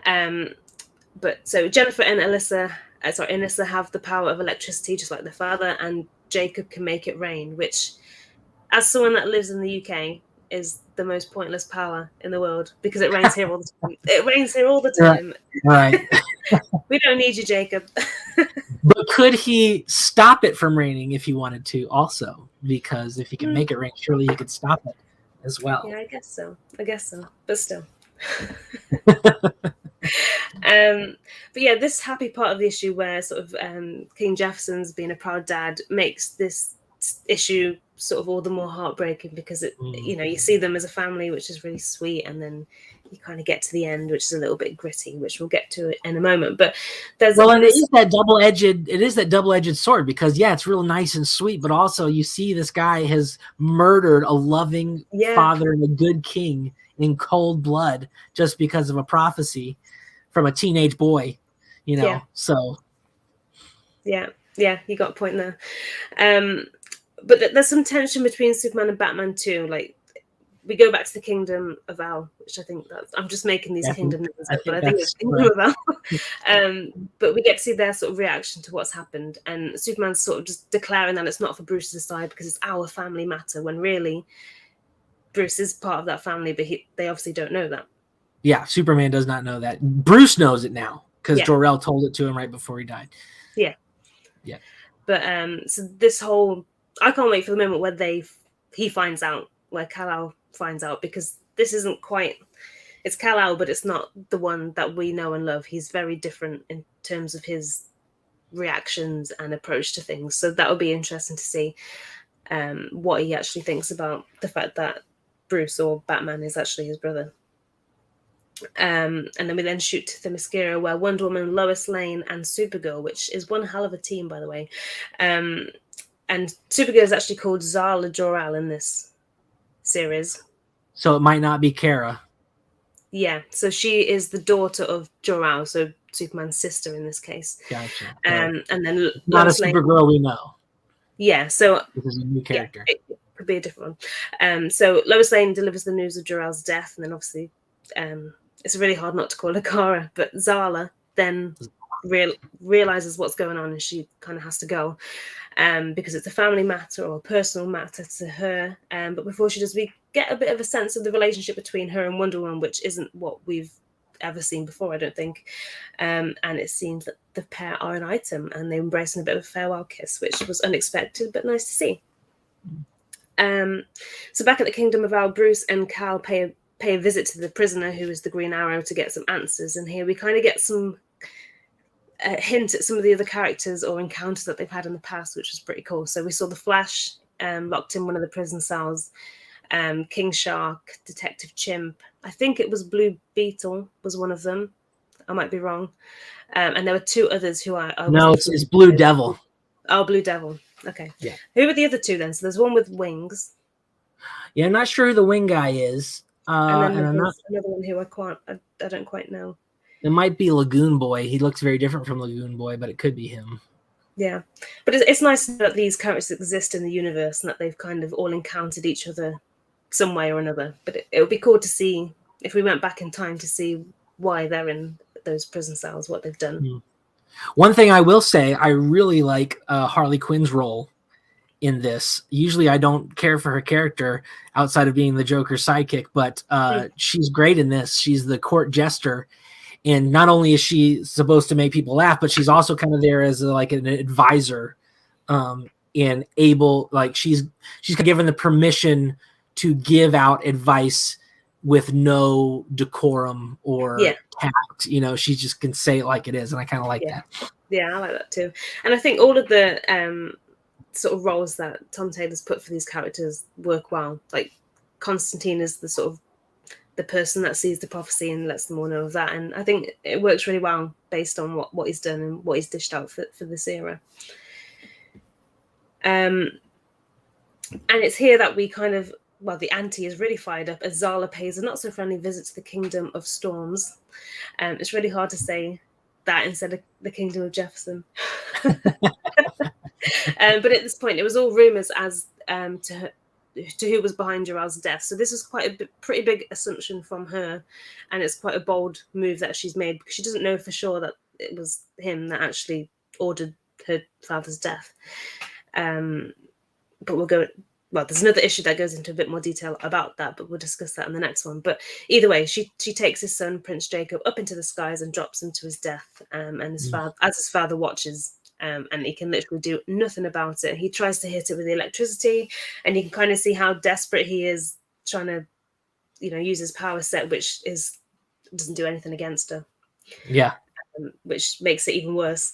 But so Jennifer and Alyssa have the power of electricity, just like their father, and Jacob can make it rain, which, as someone that lives in the UK, is the most pointless power in the world because it rains here all the time. It rains here all the time. Right. We don't need you, Jacob. But could he stop it from raining if he wanted to also? Because if he can make it rain, surely he could stop it as well. Yeah, I guess so. But still. But yeah, this happy part of the issue where sort of King Jefferson's being a proud dad makes this issue sort of all the more heartbreaking because it you see them as a family, which is really sweet, and then you kind of get to the end, which is a little bit gritty, which we'll get to in a moment. But there's and it is that double-edged sword, because it's real nice and sweet, but also you see this guy has murdered a loving father and a good king in cold blood just because of a prophecy from a teenage boy, so yeah, you got a point there. But there's some tension between Superman and Batman too. Like, we go back to the Kingdom of El, which I think I'm just making these kingdom names up, but I think it's Kingdom of El. But we get to see their sort of reaction to what's happened, and Superman's sort of just declaring that it's not for Bruce to decide because it's our family matter, when really Bruce is part of that family, but they obviously don't know that. Yeah, Superman does not know that. Bruce knows it now because Jor-El told it to him right before he died. Yeah. But so this whole, I can't wait for the moment where he finds out, where Kal-El finds out, because this isn't quite, it's Kal-El, but it's not the one that we know and love. He's very different in terms of his reactions and approach to things. So that would be interesting to see what he actually thinks about the fact that Bruce or Batman is actually his brother. And then we shoot to Themyscira, where Wonder Woman, Lois Lane, and Supergirl, which is one hell of a team, by the way. And Supergirl is actually called Zala Jor-El in this series. So it might not be Kara. Yeah, so she is the daughter of Jor-El, so Superman's sister in this case. Gotcha. And then not Lois a Supergirl we know. Yeah, so this is a new character. Yeah, it could be a different one. So Lois Lane delivers the news of Jor-El's death, and then obviously it's really hard not to call her Kara, but Zala then realizes what's going on, and she kind of has to go because it's a family matter or a personal matter to her. But before she does, we get a bit of a sense of the relationship between her and Wonder Woman, which isn't what we've ever seen before, I don't think. And it seems that the pair are an item, and they embrace in a bit of a farewell kiss, which was unexpected but nice to see. So back at the Kingdom of El, Bruce and Kal pay a visit to the prisoner, who is the Green Arrow, to get some answers. And here we kind of get some hint at some of the other characters or encounters that they've had in the past, which was pretty cool. So we saw the Flash locked in one of the prison cells, King Shark, Detective Chimp. I think it was Blue Beetle was one of them. I might be wrong. And there were two others who I no, it's Blue Devil. Oh, Blue Devil. Okay. Yeah. Who were the other two then? So there's one with wings. Yeah, I'm not sure who the wing guy is. And then there's another one who I don't quite know. It might be Lagoon Boy. He looks very different from Lagoon Boy, but it could be him. Yeah, but it's nice that these characters exist in the universe and that they've kind of all encountered each other some way or another. But it would be cool to see if we went back in time to see why they're in those prison cells, what they've done. Mm. One thing I will say, I really like Harley Quinn's role in this. Usually I don't care for her character outside of being the Joker's sidekick, but she's great in this. She's the court jester. And not only is she supposed to make people laugh, but she's also kind of there as like an advisor, and able, like she's given the permission to give out advice with no decorum or Yeah. tact. You know, she just can say it like it is, and I kind of like that. Yeah, I like that too. And I think all of the sort of roles that Tom Taylor's put for these characters work well. Like Constantine is the sort of the person that sees the prophecy and lets them all know of that. And I think it works really well based on what he's done and what he's dished out for this era. And it's here that we kind of, well, the ante is really fired up as Zala pays a not-so-friendly visit to the Kingdom of Storms. It's really hard to say that instead of the Kingdom of Jefferson. But at this point, it was all rumours as to who was behind Jor-El's death. So this is quite a pretty big assumption from her, and it's quite a bold move that she's made because she doesn't know for sure that it was him that actually ordered her father's death. But we'll go. Well, there's another issue that goes into a bit more detail about that, but we'll discuss that in the next one. But either way, she takes his son, Prince Jacob, up into the skies and drops him to his death. And his father watches, and he can literally do nothing about it. He tries to hit it with the electricity, and you can kind of see how desperate he is trying to, use his power set, which doesn't do anything against her. Yeah, which makes it even worse.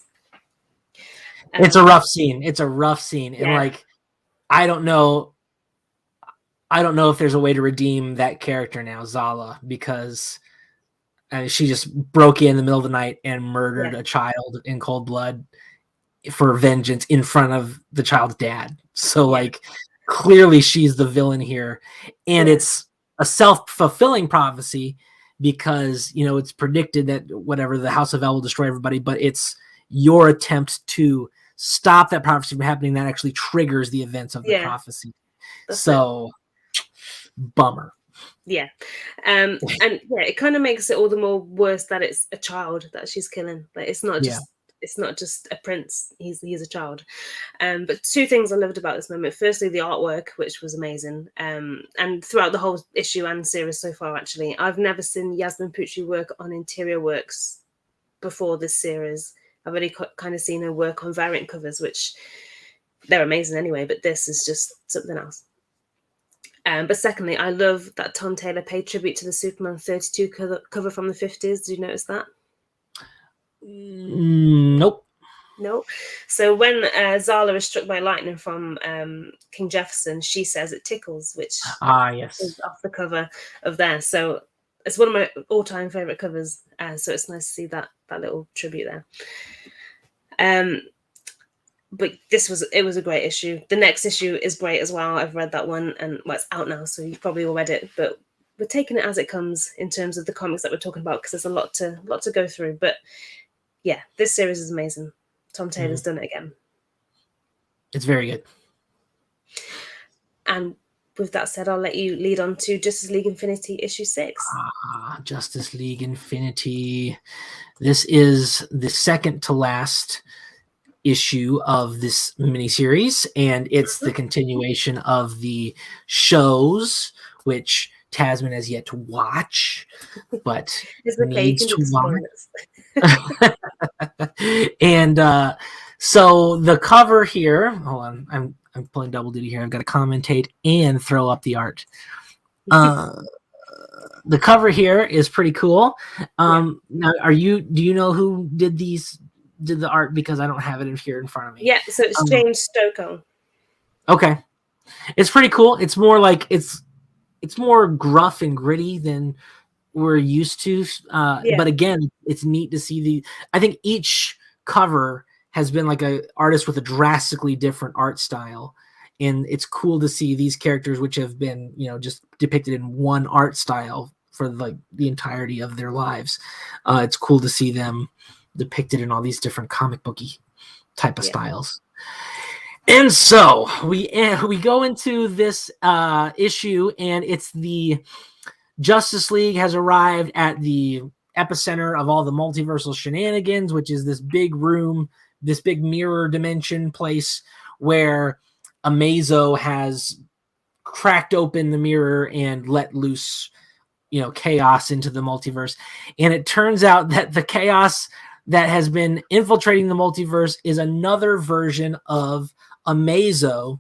It's a rough scene. And like, I don't know if there's a way to redeem that character now, Zala, because she just broke in the middle of the night and murdered a child in cold blood for vengeance in front of the child's dad. So like, clearly she's the villain here, and it's a self-fulfilling prophecy because, it's predicted that whatever, the House of El will destroy everybody, but it's your attempt to stop that prophecy from happening that actually triggers the events of the prophecy. So bummer. Yeah. And it kind of makes it all the more worse that it's a child that she's killing. Like it's not just a prince, he's a child. But two things I loved about this moment. Firstly, the artwork, which was amazing. And throughout the whole issue and series so far, actually, I've never seen Yasmin Putri work on interior works before this series. I've already kind of seen her work on variant covers, which they're amazing anyway, but this is just something else. But secondly, I love that Tom Taylor paid tribute to the Superman 32 cover from the 50s. Did you notice that? Nope. No. So when Zala is struck by lightning from King Jefferson, she says it tickles, which is off the cover of there. So it's one of my all-time favorite covers. So it's nice to see that little tribute there. But it was a great issue. The next issue is great as well. I've read that one, and it's out now, so you've probably all read it. But we're taking it as it comes in terms of the comics that we're talking about, because there's a lot to go through. But yeah, this series is amazing. Tom Taylor's done it again. It's very good. And with that said, I'll let you lead on to Justice League Infinity issue 6. Justice League Infinity. This is the second to last issue of this miniseries, and it's the continuation of the shows, which Tasman has yet to watch, but needs to watch. And so the cover here, hold on, I'm pulling double duty here. I've got to commentate and throw up the art. The cover here is pretty cool. Now, do you know who did the art? Because I don't have it here in front of me. Yeah, so it's James Stokoe. Okay. It's pretty cool. It's more like it's more gruff and gritty than we're used to. But again, it's neat to see I think each cover has been like a artist with a drastically different art style. And it's cool to see these characters, which have been, just depicted in one art style for like the entirety of their lives. It's cool to see them depicted in all these different comic booky type of styles. And so we go into this issue, and it's the Justice League has arrived at the epicenter of all the multiversal shenanigans, which is this big room, this big mirror dimension place where Amazo has cracked open the mirror and let loose, chaos into the multiverse. And it turns out that the chaos that has been infiltrating the multiverse is another version of Amazo,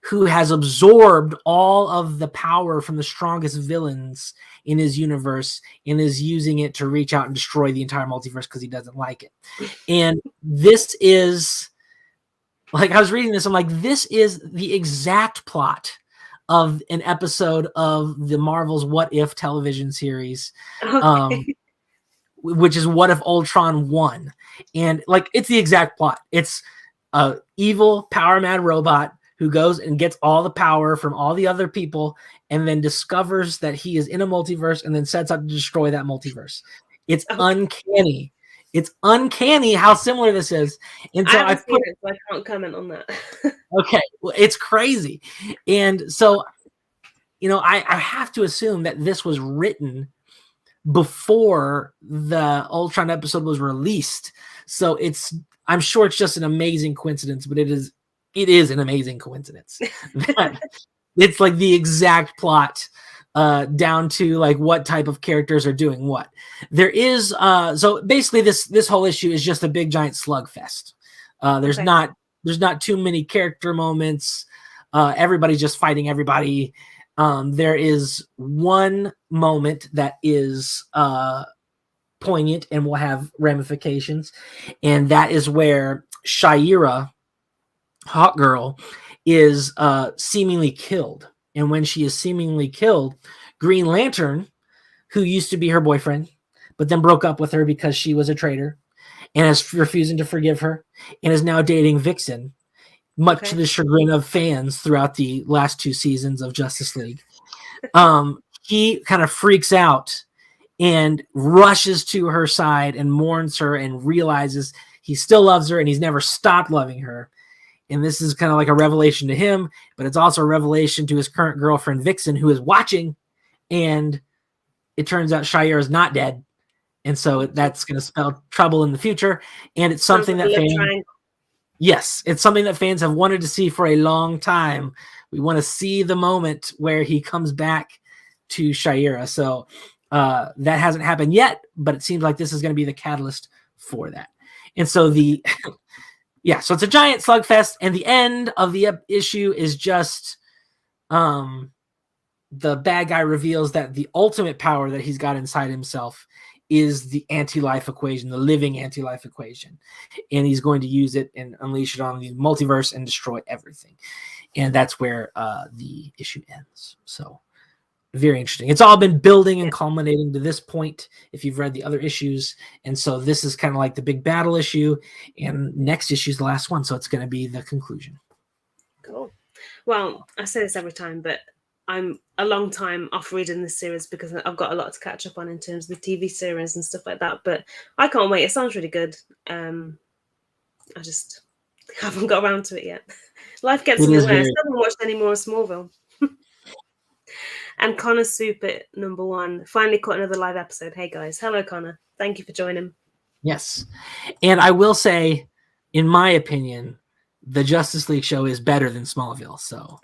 who has absorbed all of the power from the strongest villains in his universe and is using it to reach out and destroy the entire multiverse because he doesn't like it. And this is, like, I was reading this, I'm like, this is the exact plot of an episode of the Marvel's What If television series, which is What If Ultron won. And like, it's the exact plot. It's a evil power mad robot who goes and gets all the power from all the other people and then discovers that he is in a multiverse and then sets out to destroy that multiverse. It's uncanny. It's uncanny how similar this is. And so I haven't seen it, so I can't comment on that. Okay. Well, it's crazy. And so, I have to assume that this was written before the Ultron episode was released. So I'm sure it's just an amazing coincidence, but it is an amazing coincidence. It's like the exact plot down to like what type of characters are doing what. There is so basically this whole issue is just a big giant slugfest. There's not too many character moments. Everybody's just fighting everybody. There is one moment that is poignant and will have ramifications, and that is where Shayera, Hawk Girl, is seemingly killed. And when she is seemingly killed, Green Lantern, who used to be her boyfriend, but then broke up with her because she was a traitor and is refusing to forgive her and is now dating Vixen, much to the chagrin of fans throughout the last 2 seasons of Justice League. He kind of freaks out and rushes to her side and mourns her and realizes he still loves her and he's never stopped loving her. And this is kind of like a revelation to him, but it's also a revelation to his current girlfriend, Vixen, who is watching. And it turns out Shayera is not dead. And so that's going to spell trouble in the future. And it's something that it's something that fans have wanted to see for a long time. We want to see the moment where he comes back to Shayera. So that hasn't happened yet, but it seems like this is going to be the catalyst for that. And so so it's a giant slugfest, and the end of the issue is just the bad guy reveals that the ultimate power that he's got inside himself is the anti-life equation, the living anti-life equation. And he's going to use it and unleash it on the multiverse and destroy everything. And that's where the issue ends. So very interesting. It's all been building and culminating to this point if you've read the other issues. And so this is kind of like the big battle issue, and next issue is the last one. So it's going to be the conclusion. Cool. Well, I say this every time, but I'm a long time off reading this series because I've got a lot to catch up on in terms of the TV series and stuff like that. But I can't wait. It sounds really good. I just haven't got around to it yet. Life gets in the way. I still haven't watched any more of Smallville. And Connor Super #1 finally caught another live episode. Hey guys, hello Connor. Thank you for joining. Yes, and I will say, in my opinion, the Justice League show is better than Smallville. So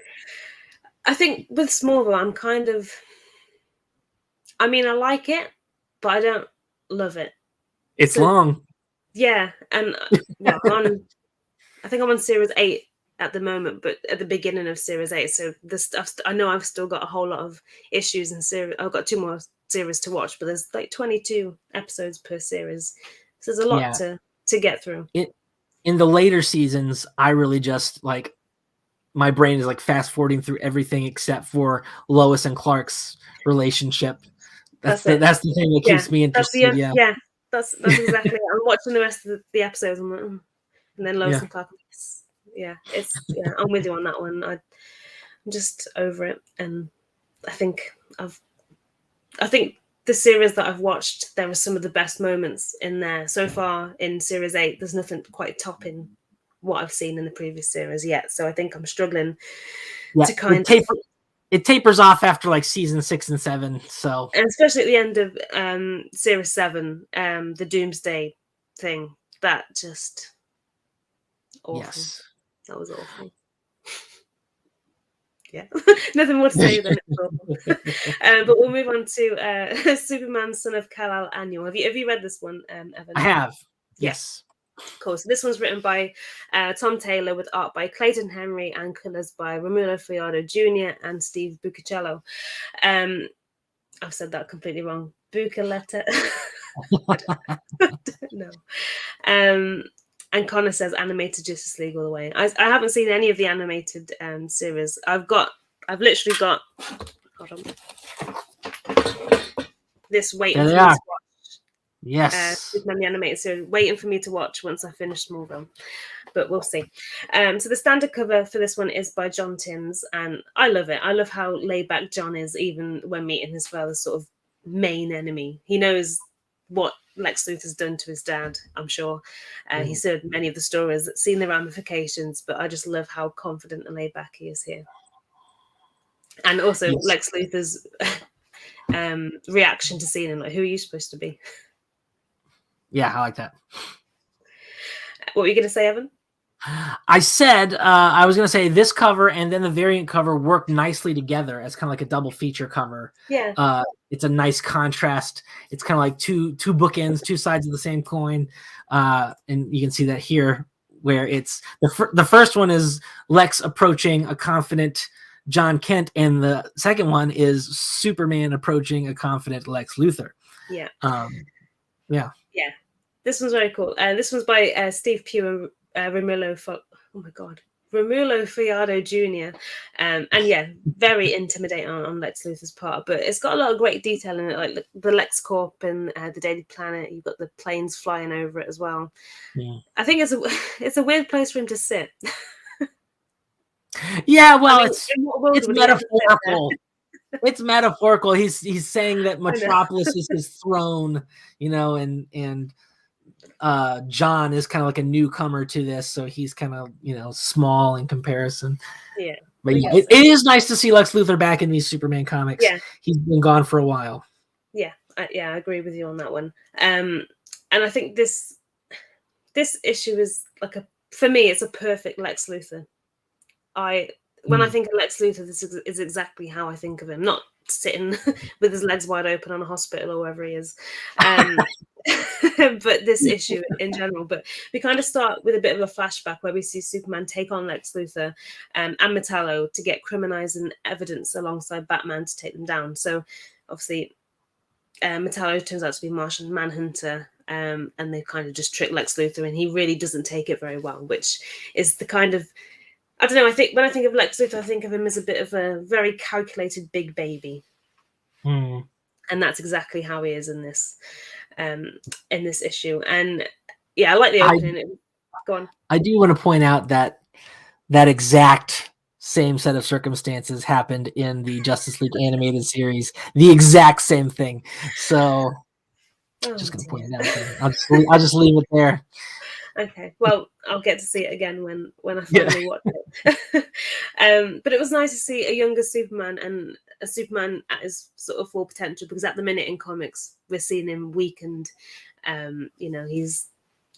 I think with Smallville, I like it, but I don't love it. It's long. Yeah, and I think I'm on series 8 at the moment, but at the beginning of series 8. So the stuff, I know I've still got a whole lot of issues in series. I've got 2 more series to watch, but there's like 22 episodes per series. So there's a lot to get through. In the later seasons, I really just like, my brain is like fast forwarding through everything except for Lois and Clark's relationship. That's the thing that keeps me interested. That's exactly it. I'm watching the rest of the episodes, and then Lois and Clark. I'm with you on that one. I'm just over it, and I think the series that I've watched, there are some of the best moments in there so far. In series 8, there's nothing quite topping what I've seen in the previous series yet. So I think I'm struggling to it tapers off after like season 6 and 7. So, and especially at the end of series 7, the Doomsday thing, that just awful. Yes. That was awful. Yeah, nothing more to say than it's awful. But we'll move on to Superman, Son of Kal-El Annual. Have you read this one, Evan? I have. Yes. Cool. So this one's written by Tom Taylor with art by Clayton Henry and colours by Romulo Fajardo Jr. and Steve Buccicello. I've said that completely wrong. Bucaletta. I don't know. And Connor says animated Justice League all the way. I haven't seen any of the animated series. I've literally got. Hold on. This waiting for me to watch. Yes. Superman the animated series, waiting for me to watch once I finish Smallville, but we'll see. So the standard cover for this one is by John Timms, and I love it. I love how laid back John is, even when meeting his father's sort of main enemy. He knows what Lex Luthor's done to his dad, I'm sure. He's heard many of the stories, seen the ramifications, but I just love how confident and laid back he is here. And also Lex Luthor's reaction to seeing him, like, who are you supposed to be? Yeah, I like that. What were you going to say, Evan? I said I was going to say this cover and then the variant cover work nicely together as kind of like a double feature cover. Yeah. It's a nice contrast. It's kind of like two bookends, two sides of the same coin. And you can see that here where it's the first one is Lex approaching a confident John Kent, and the second one is Superman approaching a confident Lex Luthor. Yeah. Yeah. This one's very cool. This one's by Steve Pugh and Romulo Fajardo Jr. And yeah, very intimidating on Lex Luthor's part, but it's got a lot of great detail in it, like the Lex Corp and the Daily Planet. You've got the planes flying over it as well. Yeah. I think it's a weird place for him to sit. Yeah, well, it's metaphorical. It's metaphorical. He's saying that Metropolis is his throne, and John is kind of like a newcomer to this, so he's kind of small in comparison. Yeah, but yeah, it is nice to see Lex Luthor back in these Superman comics. Yeah, he's been gone for a while. Yeah, I agree with you on that one. And I think this issue is for me, it's a perfect Lex Luthor. When I think of Lex Luthor, this is exactly how I think of him. Not sitting with his legs wide open on a hospital or wherever he is. But this issue in general. But we kind of start with a bit of a flashback where we see Superman take on Lex Luthor and Metallo to get criminalizing evidence alongside Batman to take them down. So obviously Metallo turns out to be Martian Manhunter. And they kind of just trick Lex Luthor, and he really doesn't take it very well, which is the kind of, I don't know. I think when I think of Lex Luthor, I think of him as a bit of a very calculated big baby, and that's exactly how he is in this issue. And yeah, I like the opening. Go on. I do want to point out that exact same set of circumstances happened in the Justice League animated series. The exact same thing. So, just gonna point it out. I'll just leave it there. Okay, well, I'll get to see it again when I finally watch it. But it was nice to see a younger Superman and a Superman at his sort of full potential, because at the minute in comics we're seeing him weakened. He's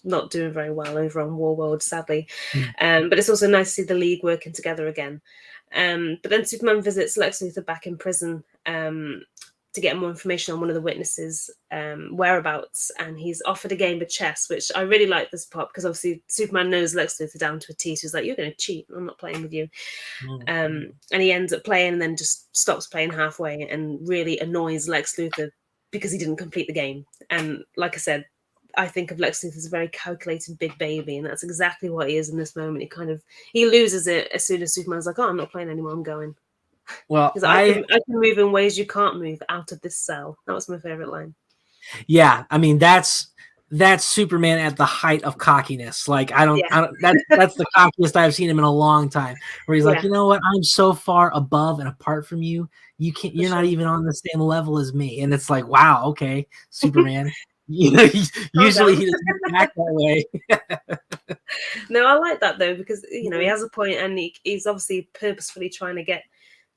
not doing very well over on Warworld, sadly. But it's also nice to see the League working together again. But then Superman visits Lex Luthor back in prison to get more information on one of the witnesses' whereabouts, and he's offered a game of chess, which I really like this part, because obviously Superman knows Lex Luthor down to a T, so he's like, you're going to cheat, I'm not playing with you. And he ends up playing and then just stops playing halfway and really annoys Lex Luthor because he didn't complete the game. And like I said, I think of Lex Luthor as a very calculated big baby, and that's exactly what he is in this moment. He loses it as soon as Superman's like, oh, I'm not playing anymore, I'm going. Well, I can move in ways you can't move out of this cell. That was my favorite line. Yeah, I mean that's Superman at the height of cockiness. Like I don't that's the cockiest I've seen him in a long time. Where he's like, you know what? I'm so far above and apart from you. You're not even on the same level as me. And it's like, wow, okay, Superman. Usually he doesn't act that way. No, I like that though, because he has a point, and he's obviously purposefully trying to get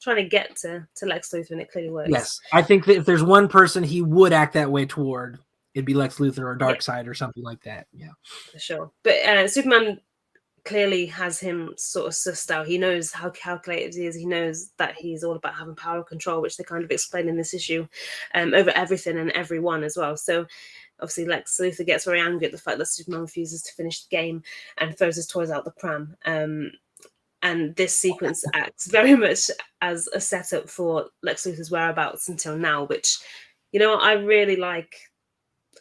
to Lex Luthor, and it clearly works. Yes, I think that if there's one person he would act that way toward, it'd be Lex Luthor or Darkseid or something like that. Yeah, for sure. But Superman clearly has him sort of sussed out. He knows how calculated he is. He knows that he's all about having power and control, which they kind of explain in this issue, over everything and everyone as well. So obviously Lex Luthor gets very angry at the fact that Superman refuses to finish the game and throws his toys out the pram. And this sequence acts very much as a setup for Lex Luthor's whereabouts until now, which, you know, I really like.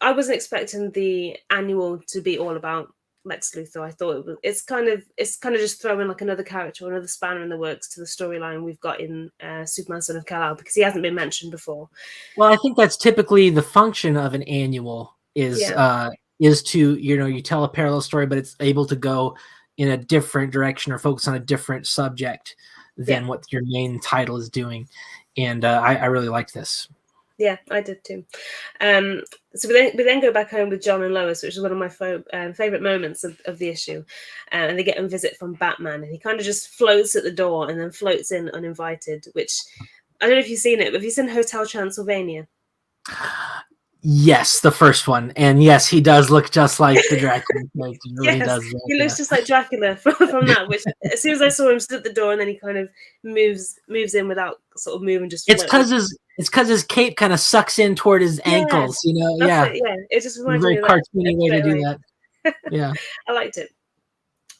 I wasn't expecting the annual to be all about Lex Luthor. I thought it's kind of just throwing like another character or another spanner in the works to the storyline we've got in Superman Son of Kal-El, because he hasn't been mentioned before. Well, I think that's typically the function of an annual is to, you know, you tell a parallel story, but it's able to go in a different direction or focus on a different subject than what your main title is doing. And I really liked this. Yeah, I did too. So we then go back home with John and Lois, which is one of my favorite moments of the issue. And they get a visit from Batman, and he kind of just floats at the door and then floats in uninvited, which I don't know if you've seen it, but have you seen Hotel Transylvania? Yes, the first one. And yes, he does look just like the Dracula. Like, he really does. He looks just like Dracula from that, which as soon as I saw him stood at the door and then he kind of moves in without sort of moving. Just it's because his cape kind of sucks in toward his ankles, you know. It just reminds me of very cartoony way to do that. Yeah. I liked it.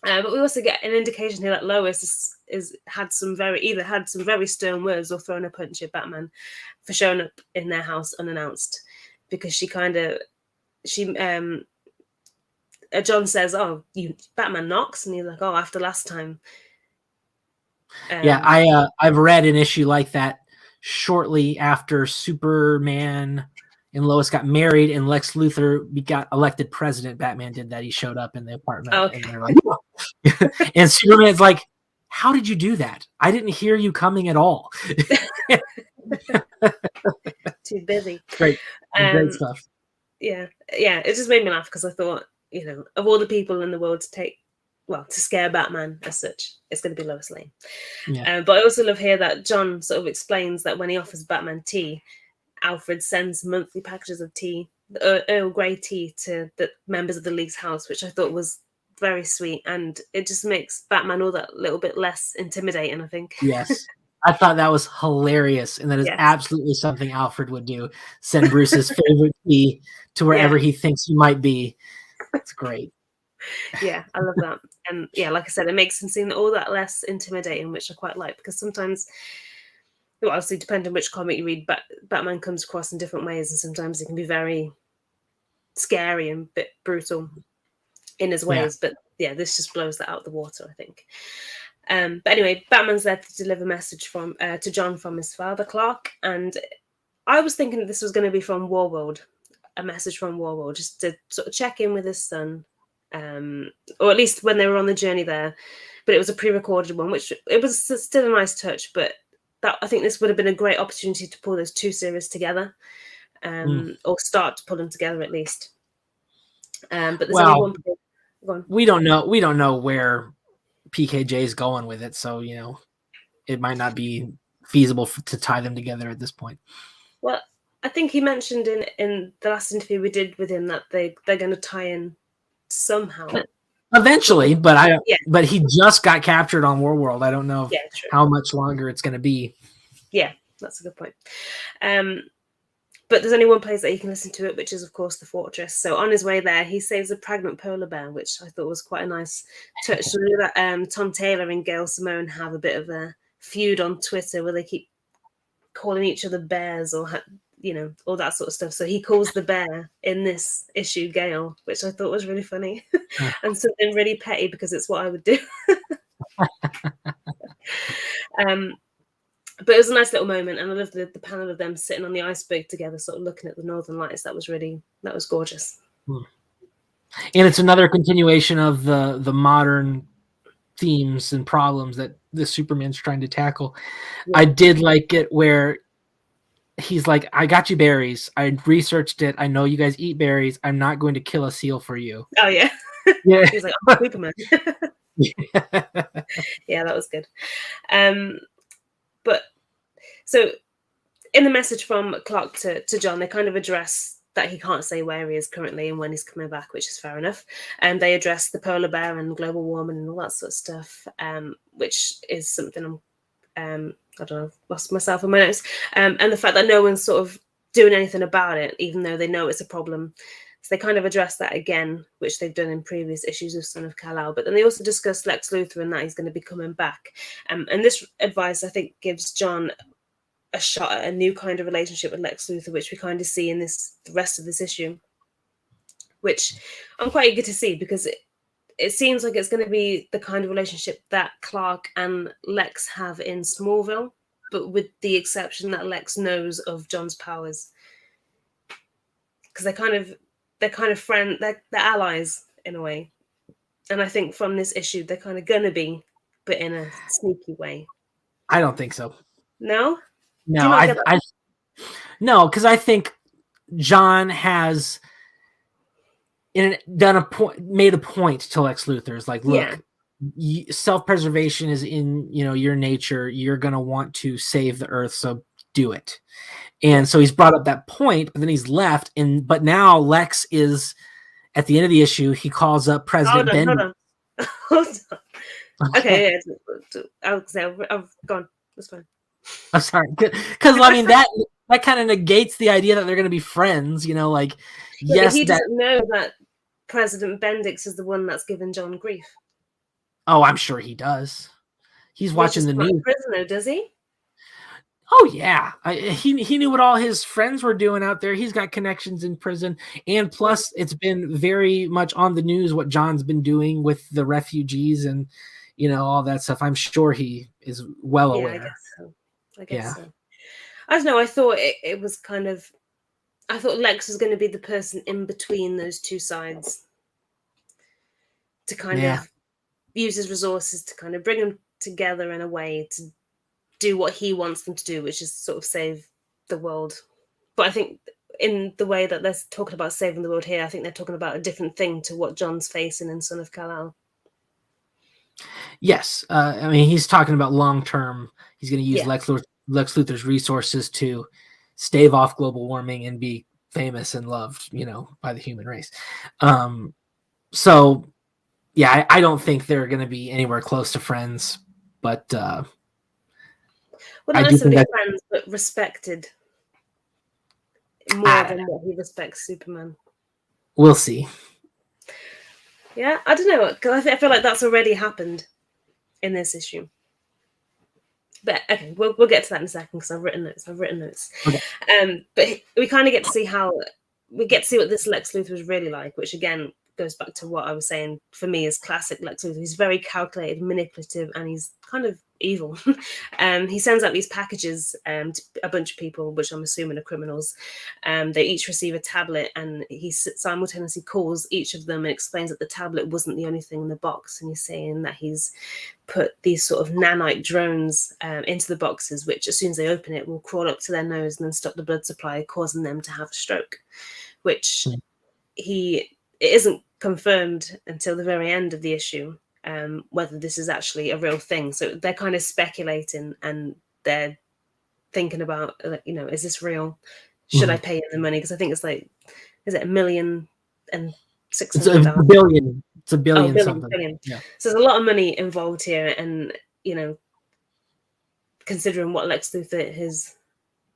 But we also get an indication here that Lois had some very stern words or thrown a punch at Batman for showing up in their house unannounced, because John says, "Oh, Batman knocks," and he's like, "Oh, after last time." I've read an issue like that shortly after Superman and Lois got married and Lex Luthor got elected president. Batman did that. He showed up in the apartment, and they're like, and Superman's like, "How did you do that? I didn't hear you coming at all." Too busy. Great stuff. Yeah, it just made me laugh because I thought, you know, of all the people in the world to scare Batman as such, it's going to be Lois Lane. Yeah. But I also love here that John sort of explains that when he offers Batman tea, Alfred sends monthly packages of tea, Earl Grey tea, to the members of the League's house, which I thought was very sweet, and it just makes Batman all that little bit less intimidating, I think. Yes. I thought that was hilarious, and that is absolutely something Alfred would do. Send Bruce's favorite tea to wherever he thinks he might be. It's great. Yeah, I love that. And yeah, like I said, it makes him seem all that less intimidating, which I quite like, because sometimes, well, obviously, depending on which comic you read, Batman comes across in different ways, and sometimes he can be very scary and a bit brutal in his ways. But yeah, this just blows that out of the water, I think. But anyway, Batman's there to deliver a message to John from his father, Clark, and I was thinking this was going to be from Warworld, a message from Warworld, just to sort of check in with his son, or at least when they were on the journey there. But it was a pre-recorded one, which it was still a nice touch. But I think this would have been a great opportunity to pull those two series together, or start to pull them together at least. But there's only one. We don't know where PKJ is going with it, so you know it might not be feasible to tie them together at this point. Well, I think he mentioned in the last interview we did with him that they're going to tie in somehow eventually, but he just got captured on Warworld. I don't know how much longer it's going to be. Yeah, that's a good point. But there's only one place that he can listen to it, which is, of course, the Fortress. So on his way there, he saves a pregnant polar bear, which I thought was quite a nice touch. So that Tom Taylor and Gail Simone have a bit of a feud on Twitter where they keep calling each other bears, or you know, all that sort of stuff. So he calls the bear in this issue Gail, which I thought was really funny and something really petty, because it's what I would do. But it was a nice little moment, and I loved the panel of them sitting on the iceberg together, sort of looking at the northern lights. That was gorgeous. And it's another continuation of the modern themes and problems that the Superman's trying to tackle. I did like it where he's like, "I got you berries. I researched it. I know you guys eat berries. I'm not going to kill a seal for you." Oh yeah. He's like, "I'm Superman." Yeah, that was good. But so in the message from Clark to John, they kind of address that he can't say where he is currently and when he's coming back, which is fair enough. And they address the polar bear and global warming and all that sort of stuff, which is something I don't know, lost myself in my notes. And the fact that no one's sort of doing anything about it, even though they know it's a problem So they kind of address that again, which they've done in previous issues of Son of Kal-El. But then they also discuss Lex Luthor and that he's going to be coming back. And this advice, I think, gives John a shot at a new kind of relationship with Lex Luthor, which we kind of see in the rest of this issue, which I'm quite eager to see, because it seems like it's going to be the kind of relationship that Clark and Lex have in Smallville, but with the exception that Lex knows of John's powers, because they're kind of they're allies in a way. And I think from this issue they're kind of gonna be, but in a sneaky way. I don't think so. No, No, no, because I think John has made a point to Lex Luthor. Is like, look, self-preservation is in your nature. You're gonna want to save the Earth, so do it. And so he's brought up that point, but then he's left. But now Lex is at the end of the issue. He calls up President Ben. Hold on. Okay, I've gone. That's fine. I'm sorry, because I mean that kind of negates the idea that they're going to be friends. Like, yes, he doesn't know that President Bendix is the one that's given John grief. Oh, I'm sure he does. He's watching the news. Prisoner, does he? Oh yeah, he knew what all his friends were doing out there. He's got connections in prison, and plus, it's been very much on the news what John's been doing with the refugees and all that stuff. I'm sure he is well aware. I guess so. I don't know. I thought it was kind of. I thought Lex was going to be the person in between those two sides to kind of use his resources to kind of bring them together in a way to do what he wants them to do, which is sort of save the world. But I think in the way that they're talking about saving the world here, I think they're talking about a different thing to what John's facing in Son of Kal-El. Yes. I mean, he's talking about long-term. He's going to use Lex Luthor's resources to stave off global warming and be famous and loved, by the human race. So, yeah, I don't think they're going to be anywhere close to friends, but... well, not necessarily friends, but respected more than what he respects Superman. We'll see. Yeah, I don't know, because I feel like that's already happened in this issue. But okay, we'll get to that in a second because I've written notes. Okay. But we kind of get to see what this Lex Luthor is really like, which again goes back to what I was saying. For me, is classic Lex Luthor. He's very calculated, manipulative, and he's kind of evil. He sends out these packages to a bunch of people, which I'm assuming are criminals. They each receive a tablet, and he simultaneously calls each of them and explains that the tablet wasn't the only thing in the box. And he's saying that he's put these sort of nanite drones into the boxes, which as soon as they open it will crawl up to their nose and then stop the blood supply, causing them to have a stroke, which it isn't confirmed until the very end of the issue whether this is actually a real thing. So they're kind of speculating, and they're thinking about, is this real? Should I pay in the money? Because I think it's like, is it $1.6 million? It's a billion. It's a billion. Billion. Yeah. So there's a lot of money involved here, and considering what Lex Luthor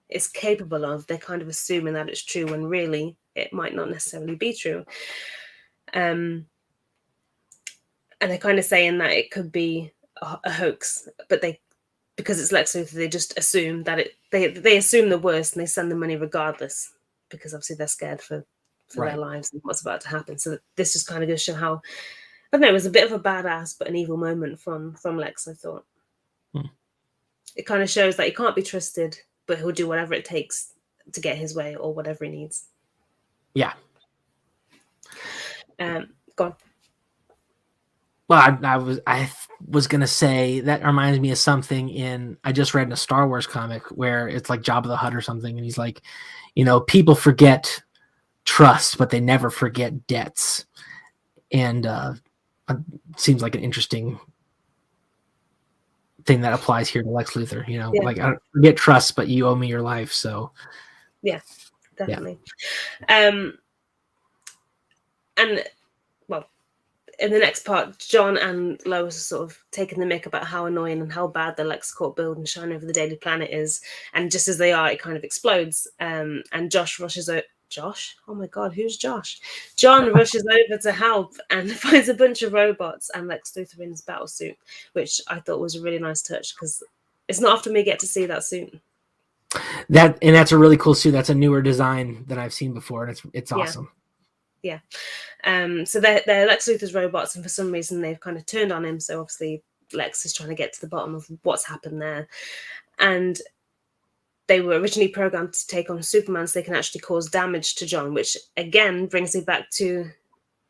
is capable of, they're kind of assuming that it's true when really it might not necessarily be true. And they're kind of saying that it could be a hoax, but because it's Lex Luthor, they just assume that they assume the worst, and they send the money regardless, because obviously they're scared for their lives and what's about to happen. So this just kind of goes to show how, I don't know, it was a bit of a badass but an evil moment from Lex, I thought. It kind of shows that he can't be trusted, but he'll do whatever it takes to get his way or whatever he needs. Yeah. Go on. Well, I was gonna say that reminds me of something I just read in a Star Wars comic where it's like Jabba the Hutt or something, and he's like, people forget trust, but they never forget debts, and it seems like an interesting thing that applies here to Lex Luthor. Like, I don't forget trust, but you owe me your life. So, yeah, definitely. And well, in the next part, John and Lois are sort of taking the mick about how annoying and how bad the LexCorp build and shine over the Daily Planet is. And just as they are, it kind of explodes. And Josh rushes out. Josh? Oh my God, who's Josh? John rushes over to help and finds a bunch of robots and Lex Luthor in his battle suit, which I thought was a really nice touch because it's not often we get to see that suit. That's a really cool suit. That's a newer design than I've seen before, and it's awesome. Yeah. So they're Lex Luthor's robots, and for some reason they've kind of turned on him. So obviously Lex is trying to get to the bottom of what's happened there. And they were originally programmed to take on Superman so they can actually cause damage to John, which again brings me back to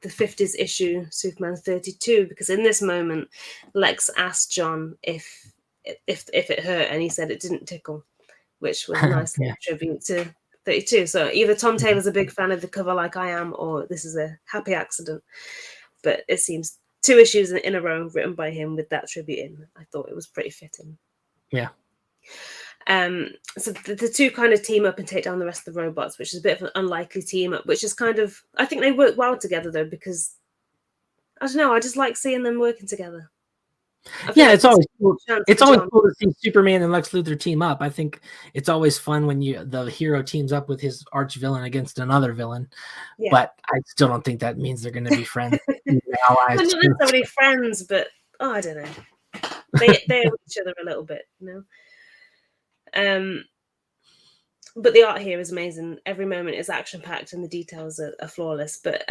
the 50s issue, Superman 32, because in this moment, Lex asked John if it hurt, and he said it didn't tickle, which was a nice tribute to 32. So either Tom Taylor's a big fan of the cover like I am, or this is a happy accident. But it seems 2 issues in a row written by him with that tribute in. I thought it was pretty fitting. Yeah. So the two kind of team up and take down the rest of the robots, which is a bit of an unlikely team up, which is kind of, I think they work well together though, because I don't know, I just like seeing them working together. Yeah, it's always cool. It's always cool to see Superman and Lex Luthor team up. I think it's always fun when the hero teams up with his arch villain against another villain. Yeah. But I still don't think that means they're going to be friends. Allies. Not necessarily friends, but I don't know. They're with each other a little bit, you know. But the art here is amazing. Every moment is action-packed and the details are flawless. But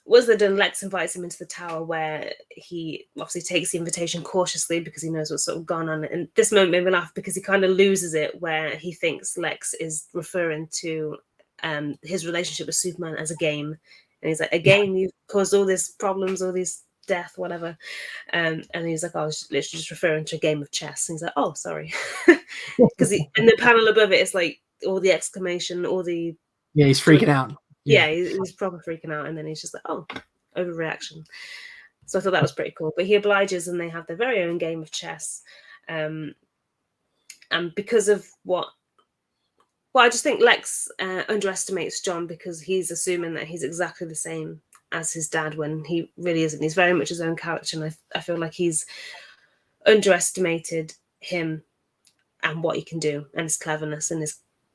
once they're done, Lex invites him into the tower where he obviously takes the invitation cautiously because he knows what's sort of gone on. And this moment made me laugh because he kind of loses it where he thinks Lex is referring to his relationship with Superman as a game. And he's like, a game? You've caused all these problems, all these death, whatever. And he's like, I was literally just referring to a game of chess. And he's like, oh, sorry. Because in the panel above it, it's like all the exclamation, all the... Yeah, he's freaking out. Yeah, he's probably freaking out. And then he's just like, oh, overreaction. So I thought that was pretty cool. But he obliges and they have their very own game of chess. And because of what... Well, I just think Lex underestimates John because he's assuming that he's exactly the same as his dad when he really isn't. He's very much his own character, and I feel like he's underestimated him and what he can do and his cleverness and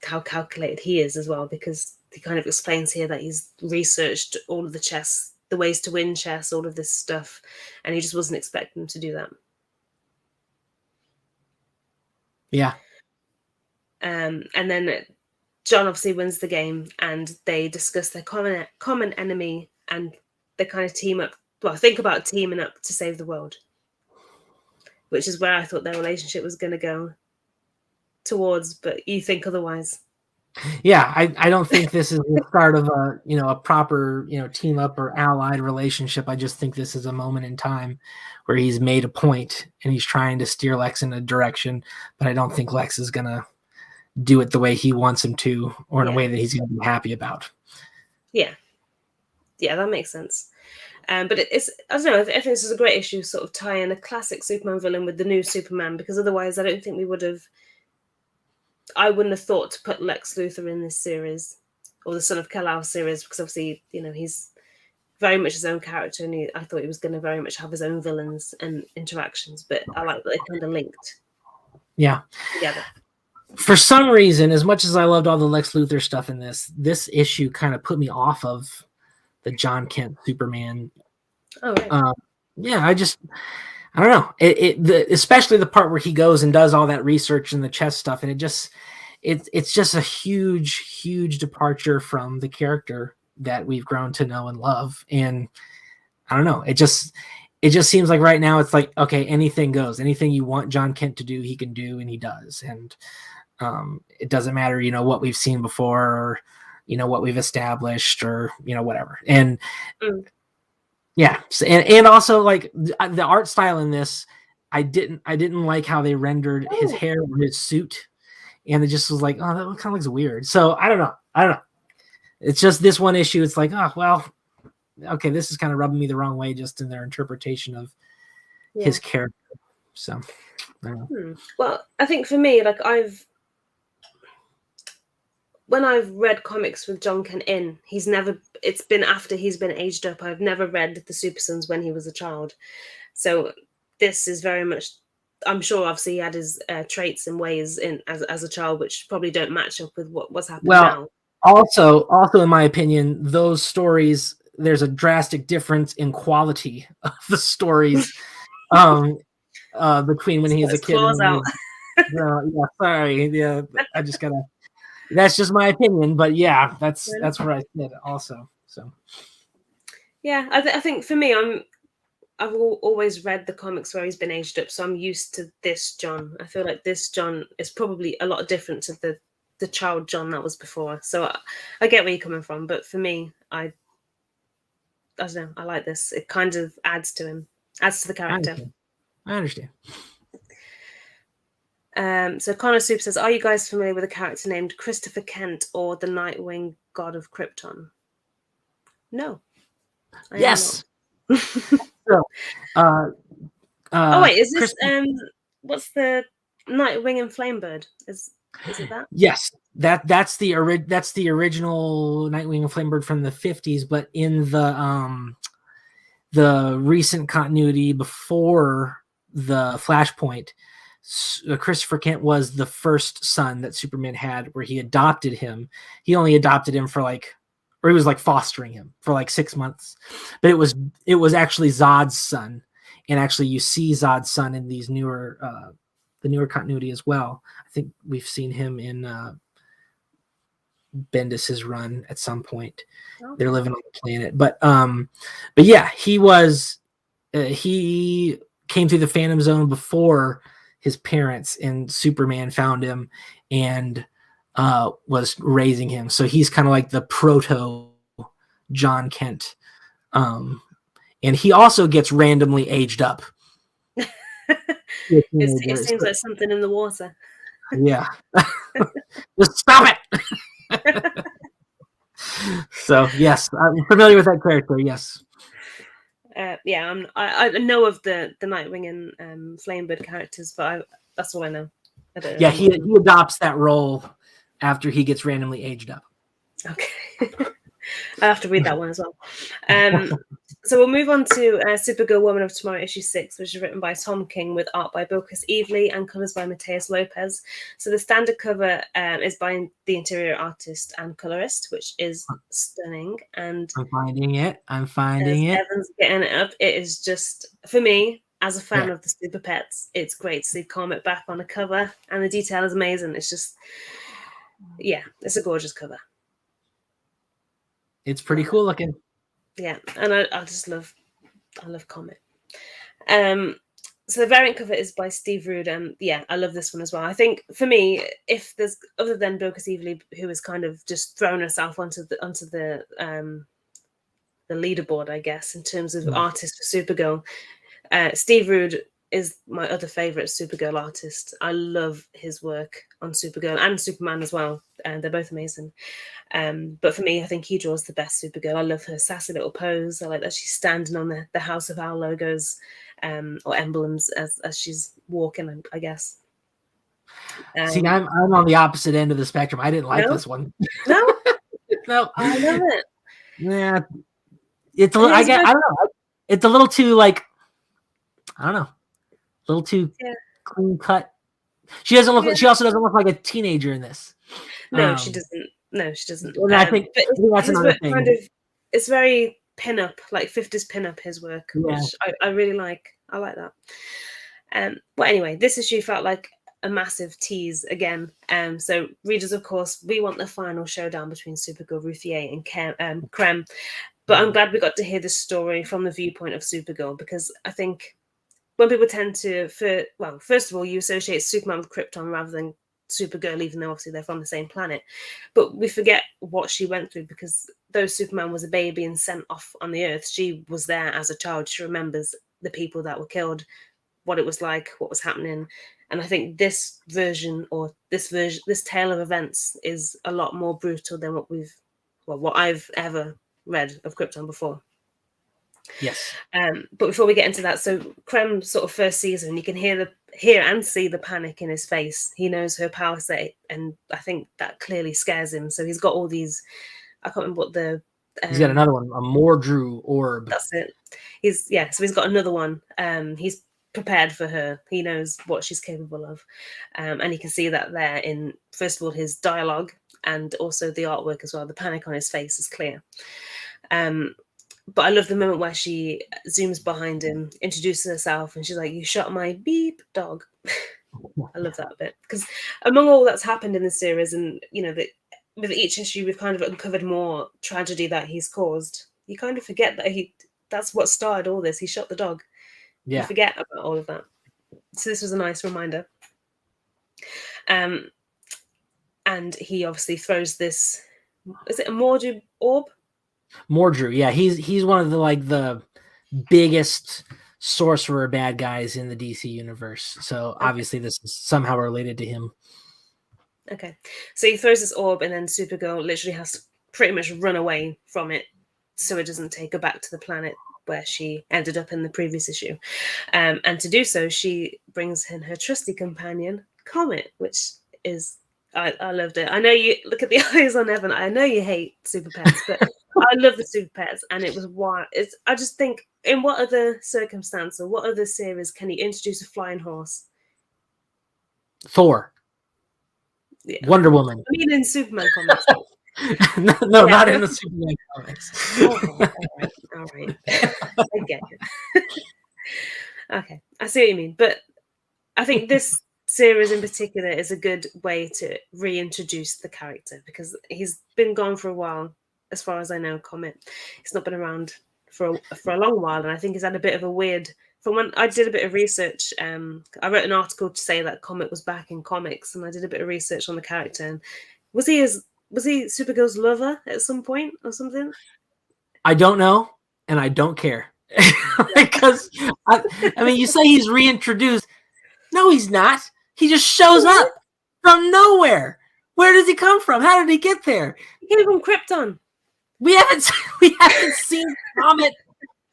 how calculated he is as well, because he kind of explains here that he's researched all of the chess, the ways to win chess, all of this stuff, and he just wasn't expecting him to do that. Yeah. And then John obviously wins the game and they discuss their common enemy and they kind of team up. Well, think about teaming up to save the world, which is where I thought their relationship was going to go towards, but you think otherwise. Yeah, I don't think this is the start of a proper team up or allied relationship. I just think this is a moment in time where he's made a point and he's trying to steer Lex in a direction, but I don't think Lex is gonna do it the way he wants him to, or in a way that he's gonna be happy about. Yeah, that makes sense. But it's, I don't know, I think this is a great issue, sort of tie in a classic Superman villain with the new Superman, because otherwise I don't think I wouldn't have thought to put Lex Luthor in this series or the Son of Kal-El series, because obviously, he's very much his own character, and I thought he was going to very much have his own villains and interactions, but I like that they kind of linked. Yeah. Together. For some reason, as much as I loved all the Lex Luthor stuff in this issue kind of put me off of the John Kent Superman. Oh, right. Yeah, I don't know. Especially the part where he goes and does all that research and the chess stuff, and it's just a huge departure from the character that we've grown to know and love. And I don't know. It just seems like right now it's like, okay, anything goes. Anything you want John Kent to do, he can do, and he does. And it doesn't matter, what we've seen before, or what we've established, or whatever. And yeah, and also like the art style in this, I didn't like how they rendered his hair or his suit, and it just was like, oh, that kind of looks weird. So I don't know. It's just this one issue. It's like, oh well, okay, this is kind of rubbing me the wrong way just in their interpretation of his character. So I don't know. Well, I think for me, like when I've read comics with John Kent in, it's been after he's been aged up. I've never read the Super Sons when he was a child. So this is very much, I'm sure obviously he had his traits and ways as a child, which probably don't match up with what's happened now. Also in my opinion, those stories, there's a drastic difference in quality of the stories between when he's a kid and sorry. Yeah, I just gotta, that's just my opinion, but yeah, that's what I said also. So yeah, I think for me, I've always read the comics where he's been aged up, so I'm used to this John. I feel like this John is probably a lot different to the child John that was before. So I get where you're coming from, but for me, I don't know. I like this. It kind of adds to him, adds to the character. I understand. So Connor Soup says, "Are you guys familiar with a character named Christopher Kent or the Nightwing God of Krypton?" No. Yes. So, oh wait, is this what's the Nightwing and Flamebird? Is it that? Yes, that's the original Nightwing and Flamebird from the 50s, but in the recent continuity before the Flashpoint, Christopher Kent was the first son that Superman had, where he adopted him. He only adopted him for or he was fostering him for 6 months, but it was actually Zod's son, and actually you see Zod's son in these newer the newer continuity as well. I think we've seen him in Bendis's run at some point. Okay. They're living on the planet, but yeah, he came through the Phantom Zone before his parents, and Superman found him and was raising him. So he's kind of like the proto John Kent. And he also gets randomly aged up. It seems like something in the water. Yeah. Just stop it. So yes, I'm familiar with that character. Yes. Yeah, I know of the Nightwing and Flamebird characters, but that's all I know. I don't know. Yeah, he adopts that role after he gets randomly aged up. Okay. I have to read that one as well. So we'll move on to Supergirl Woman of Tomorrow issue 6, which is written by Tom King with art by Bilquis Evely and colours by Mateus Lopez. So the standard cover is by the interior artist and colorist, which is stunning. And I'm finding it. Evan's getting it up. It is just, for me, as a fan of the Super Pets, it's great to see Comet back on the cover, and the detail is amazing. It's just, yeah, it's a gorgeous cover. It's pretty cool looking. Yeah, and I love Comet. So the variant cover is by Steve Rude, and yeah, I love this one as well. I think for me, if there's, other than Bilquis Evely, who has kind of just thrown herself onto the leaderboard, I guess, in terms of artist for Supergirl, Steve Rude is my other favorite Supergirl artist. I love his work on Supergirl and Superman as well, and they're both amazing. But for me, I think he draws the best Supergirl. I love her sassy little pose. I like that she's standing on the House of Owl logos or emblems as she's walking, I guess. See, I'm on the opposite end of the spectrum. I didn't like this one. No? No. I love it. Yeah. It's a little, I don't know. It's a little too I don't know. A little too clean cut. She also doesn't look like a teenager in this. No, she doesn't. No, she doesn't. I think that's another thing. Kind of, it's very pin-up, like 50s pin-up, his work, which I really like. I like that. Well, anyway, this issue felt like a massive tease again. So readers, of course, we want the final showdown between Supergirl, Ruthier, and Krem. But I'm glad we got to hear this story from the viewpoint of Supergirl, because I think when people tend to, first of all, you associate Superman with Krypton rather than Supergirl, even though obviously they're from the same planet. But we forget what she went through, because though Superman was a baby and sent off on the Earth, she was there as a child. She remembers the people that were killed, what it was like, what was happening. And I think this tale of events is a lot more brutal than what I've ever read of Krypton before. Yes. But before we get into that, so Krem sort of first sees her, and you can hear and see the panic in his face. He knows her power set, and I think that clearly scares him. So he's got all these. I can't remember what the. He's got another one, a Mordru orb. That's it. So he's got another one. He's prepared for her. He knows what she's capable of, and you can see that there in, first of all, his dialogue and also the artwork as well. The panic on his face is clear. But I love the moment where she zooms behind him, introduces herself, and she's like, "You shot my beep dog." I love that bit, because among all that's happened in the series, and with each issue we've kind of uncovered more tragedy that he's caused. You kind of forget that that's what started all this. He shot the dog. Yeah. You forget about all of that. So this was a nice reminder. And he obviously throws this. Is it a Mordru orb? Mordru, yeah, he's one of the biggest sorcerer bad guys in the DC universe. So obviously this is somehow related to him. Okay, so he throws this orb, and then Supergirl literally has to pretty much run away from it, so it doesn't take her back to the planet where she ended up in the previous issue. And to do so, she brings in her trusty companion, Comet, which is I loved it. I know you look at the eyes on Evan. I know you hate super pets, but I love the super pets, and it was why. I just think, in what other circumstance or what other series can you introduce a flying horse? Thor, Wonder Woman. I mean, in Superman comics. no, not in the Superman comics. All right. I get it. Okay, I see what you mean, but I think this series in particular is a good way to reintroduce the character, because he's been gone for a while, as far as I know. Comet, he's not been around for a long while, and I think he's had a bit of a weird. From when I did a bit of research, I wrote an article to say that Comet was back in comics, and I did a bit of research on the character. And was he Supergirl's lover at some point or something? I don't know, and I don't care. Because I mean, you say he's reintroduced. No, he's not. He just shows up from nowhere. Where does he come from? How did he get there? He came from Krypton. We haven't seen Comet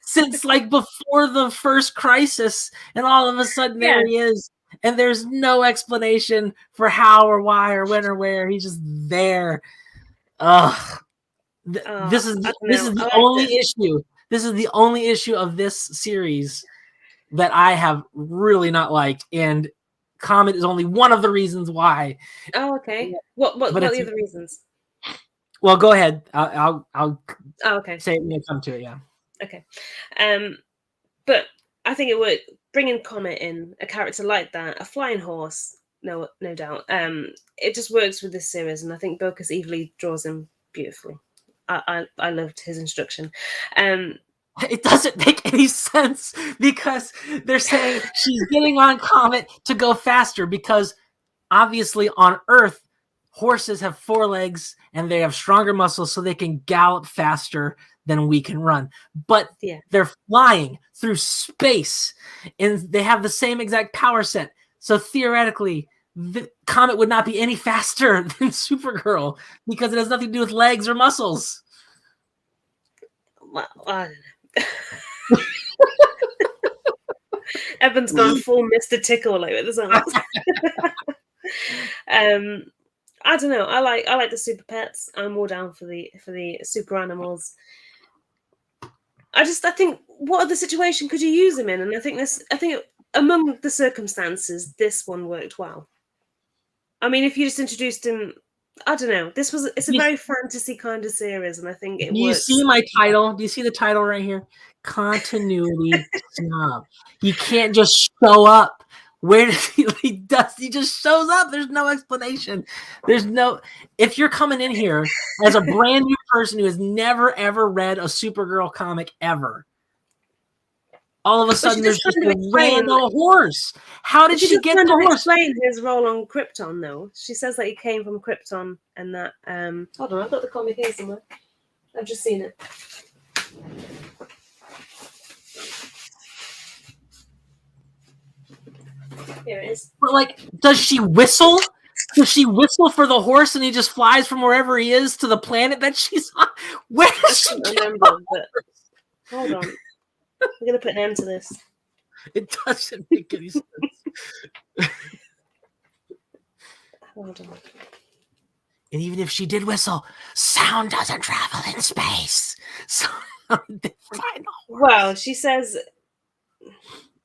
since like before the first crisis, and all of a sudden there he is, and there's no explanation for how or why or when or where. He's just there. This is the only issue. This is the only issue of this series that I have really not liked, and Comet is only one of the reasons why. Oh, okay. What are the other reasons? Well, go ahead. I'll okay. Say it when I come to it. Yeah. Okay. But I think it would bring in Comet in, a character like that, a flying horse. No doubt. It just works with this series, and I think Bocas Evely draws him beautifully. I loved his instruction. It doesn't make any sense, because they're saying she's getting on Comet to go faster, because obviously on Earth, horses have 4 legs and they have stronger muscles, so they can gallop faster than we can run. But they're flying through space, and they have the same exact power set. So theoretically, the Comet would not be any faster than Supergirl, because it has nothing to do with legs or muscles. Well, I don't know. Evan's gone full Mr. Tickle like with the songs. I don't know. I like the super pets. I'm more down for the super animals. I think, what other situation could you use them in? And I think among the circumstances, this one worked well. I mean, if you just introduced him, I don't know. It's a very fantasy kind of series, and I think it works. You see my title? Do you see the title right here? Continuity snob. He can't just show up. Where does he just shows up? There's no explanation. If you're coming in here as a brand new person who has never ever read a Supergirl comic ever, all of a sudden there's just a random horse. How did she get the horse? Explain his role on Krypton, though. She says that he came from Krypton, and that hold on, I've got the comic here somewhere. I've just seen it. Here it is. But does she whistle? Does she whistle for the horse, and he just flies from wherever he is to the planet that she's on? Where does she get the horse? Hold on. We're gonna put an end to this. It doesn't make any sense. Hold on. And even if she did whistle, sound doesn't travel in space. So well, she says,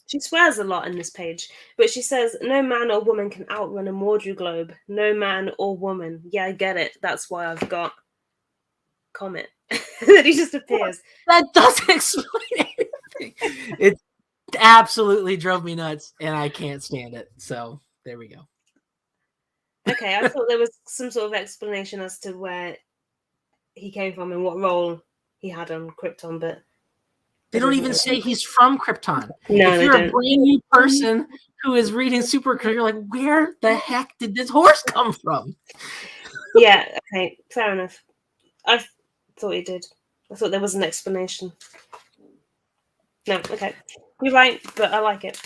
she swears a lot in this page, but she says, no man or woman can outrun a Mordru globe. No man or woman. Yeah, I get it. That's why I've got Comet. Then he just appears. That doesn't explain anything. It absolutely drove me nuts, and I can't stand it. So there we go. Okay, I thought there was some sort of explanation as to where he came from and what role he had on Krypton, but they don't even say he's from Krypton. No, if you're a brand new person who is reading Supergirl, you're like, where the heck did this horse come from? Yeah, okay, fair enough. I thought he did. I thought there was an explanation. No, okay. You're right, but I like it.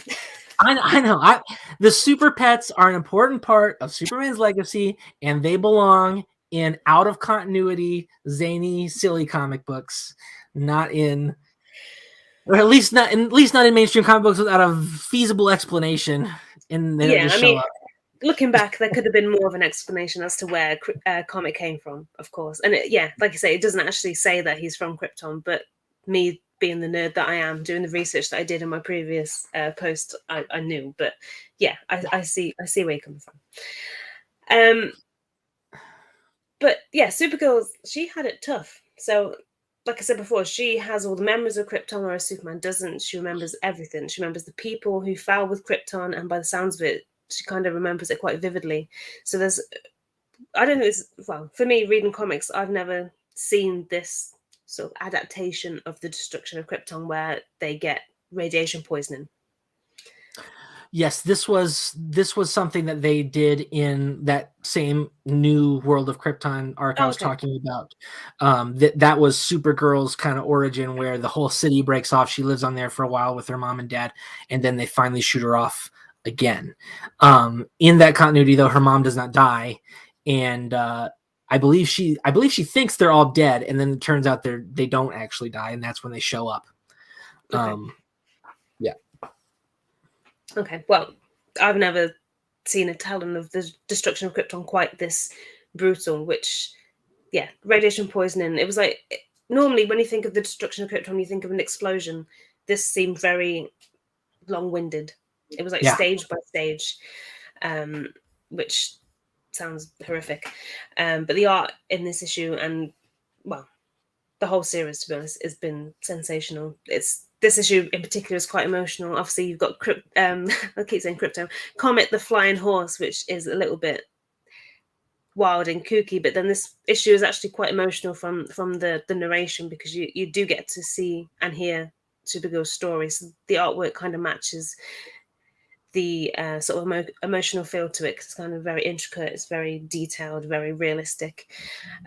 I know. The Super Pets are an important part of Superman's legacy, and they belong in out of continuity, zany, silly comic books, not in, or at least not in mainstream comic books without a feasible explanation. And they don't just show up. Looking back, there could have been more of an explanation as to where Comet came from, of course. And like you say, it doesn't actually say that he's from Krypton, but me being the nerd that I am, doing the research that I did in my previous post, I knew. But yeah, I see where you're coming from. But yeah, Supergirl, she had it tough. So, like I said before, she has all the memories of Krypton, whereas Superman doesn't. She remembers everything. She remembers the people who fell with Krypton, and by the sounds of it, she kind of remembers it quite vividly. So I don't know, well, for me, reading comics, I've never seen this sort of adaptation of the destruction of Krypton where they get radiation poisoning. Yes, this was something that they did in that same new World of Krypton arc I was talking about. That was Supergirl's kind of origin, where the whole city breaks off. She lives on there for a while with her mom and dad, and then they finally shoot her off again. In that continuity, though, her mom does not die, and I believe she thinks they're all dead, and then it turns out they don't actually die, and that's when they show up. Yeah. Okay, well, I've never seen a telling of the destruction of Krypton quite this brutal, which, yeah, radiation poisoning. It was like, normally when you think of the destruction of Krypton, you think of an explosion. This seemed very long-winded. It was like stage by stage, which sounds horrific. But the art in this issue, and, well, the whole series, to be honest, has been sensational. This issue in particular is quite emotional. Obviously, you've got I keep saying Krypto, Comet the Flying Horse, which is a little bit wild and kooky, but then this issue is actually quite emotional from the narration, because you do get to see and hear Supergirl's story. So the artwork kind of matches the sort of emotional feel to it, because it's kind of very intricate, it's very detailed, very realistic.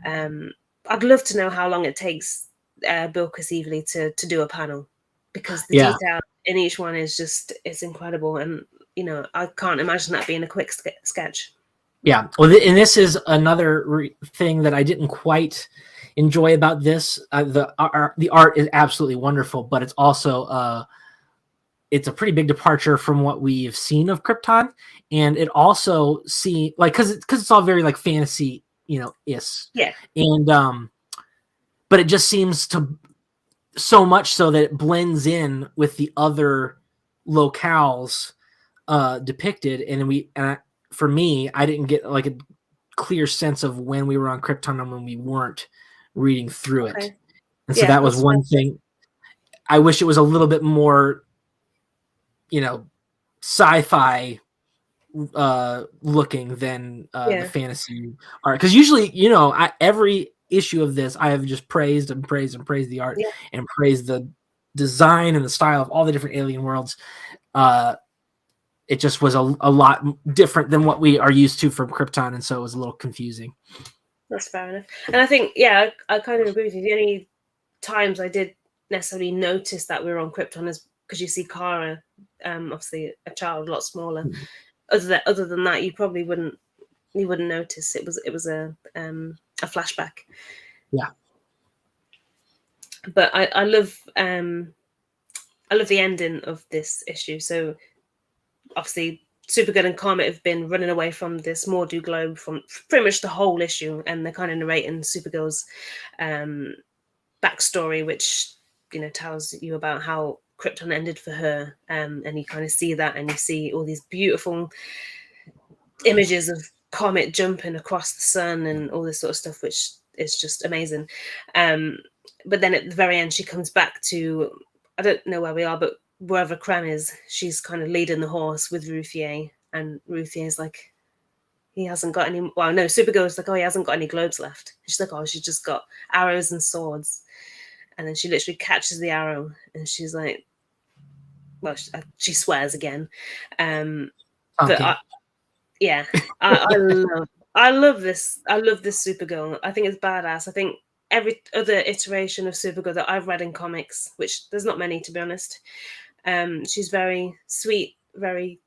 I'd love to know how long it takes Bill Cassively to do a panel, because the detail in each one is just, it's incredible. And, I can't imagine that being a quick sketch. Yeah. Well, and this is another thing that I didn't quite enjoy about this. The art is absolutely wonderful, but it's also it's a pretty big departure from what we've seen of Krypton, and it also because it's all very like fantasy, is. Yeah. And but it just seems to so much so that it blends in with the other locales depicted, and for me, I didn't get like a clear sense of when we were on Krypton and when we weren't reading through it. And so that was one thing. I wish it was a little bit more, sci-fi looking than the fantasy art. Because usually, every issue of this, I have just praised and praised and praised the art and praised the design and the style of all the different alien worlds. It just was a lot different than what we are used to from Krypton, and so it was a little confusing. That's fair enough. And I think, I kind of agree with you. The only times I did necessarily notice that we were on Krypton is because you see Kara, obviously a child, a lot smaller. Other than that, you probably wouldn't notice. It was a flashback. Yeah. But I love I love the ending of this issue. So obviously Supergirl and Comet have been running away from this Mordu globe from pretty much the whole issue, and they're kind of narrating Supergirl's backstory, which tells you about how Krypton ended for her, and you kind of see that, and you see all these beautiful images of Comet jumping across the sun and all this sort of stuff, which is just amazing. But then at the very end, she comes back to, I don't know where we are, but wherever Krem is, she's kind of leading the horse with Ruthier, and Ruthier's like, he hasn't got any. Well, no, Supergirl's like, oh, he hasn't got any globes left. And she's like, oh, she's just got arrows and swords. And then she literally catches the arrow, and she's like, well, she swears again. But yeah, I love this. I love this Supergirl. I think it's badass. I think every other iteration of Supergirl that I've read in comics, which there's not many to be honest, she's very sweet, very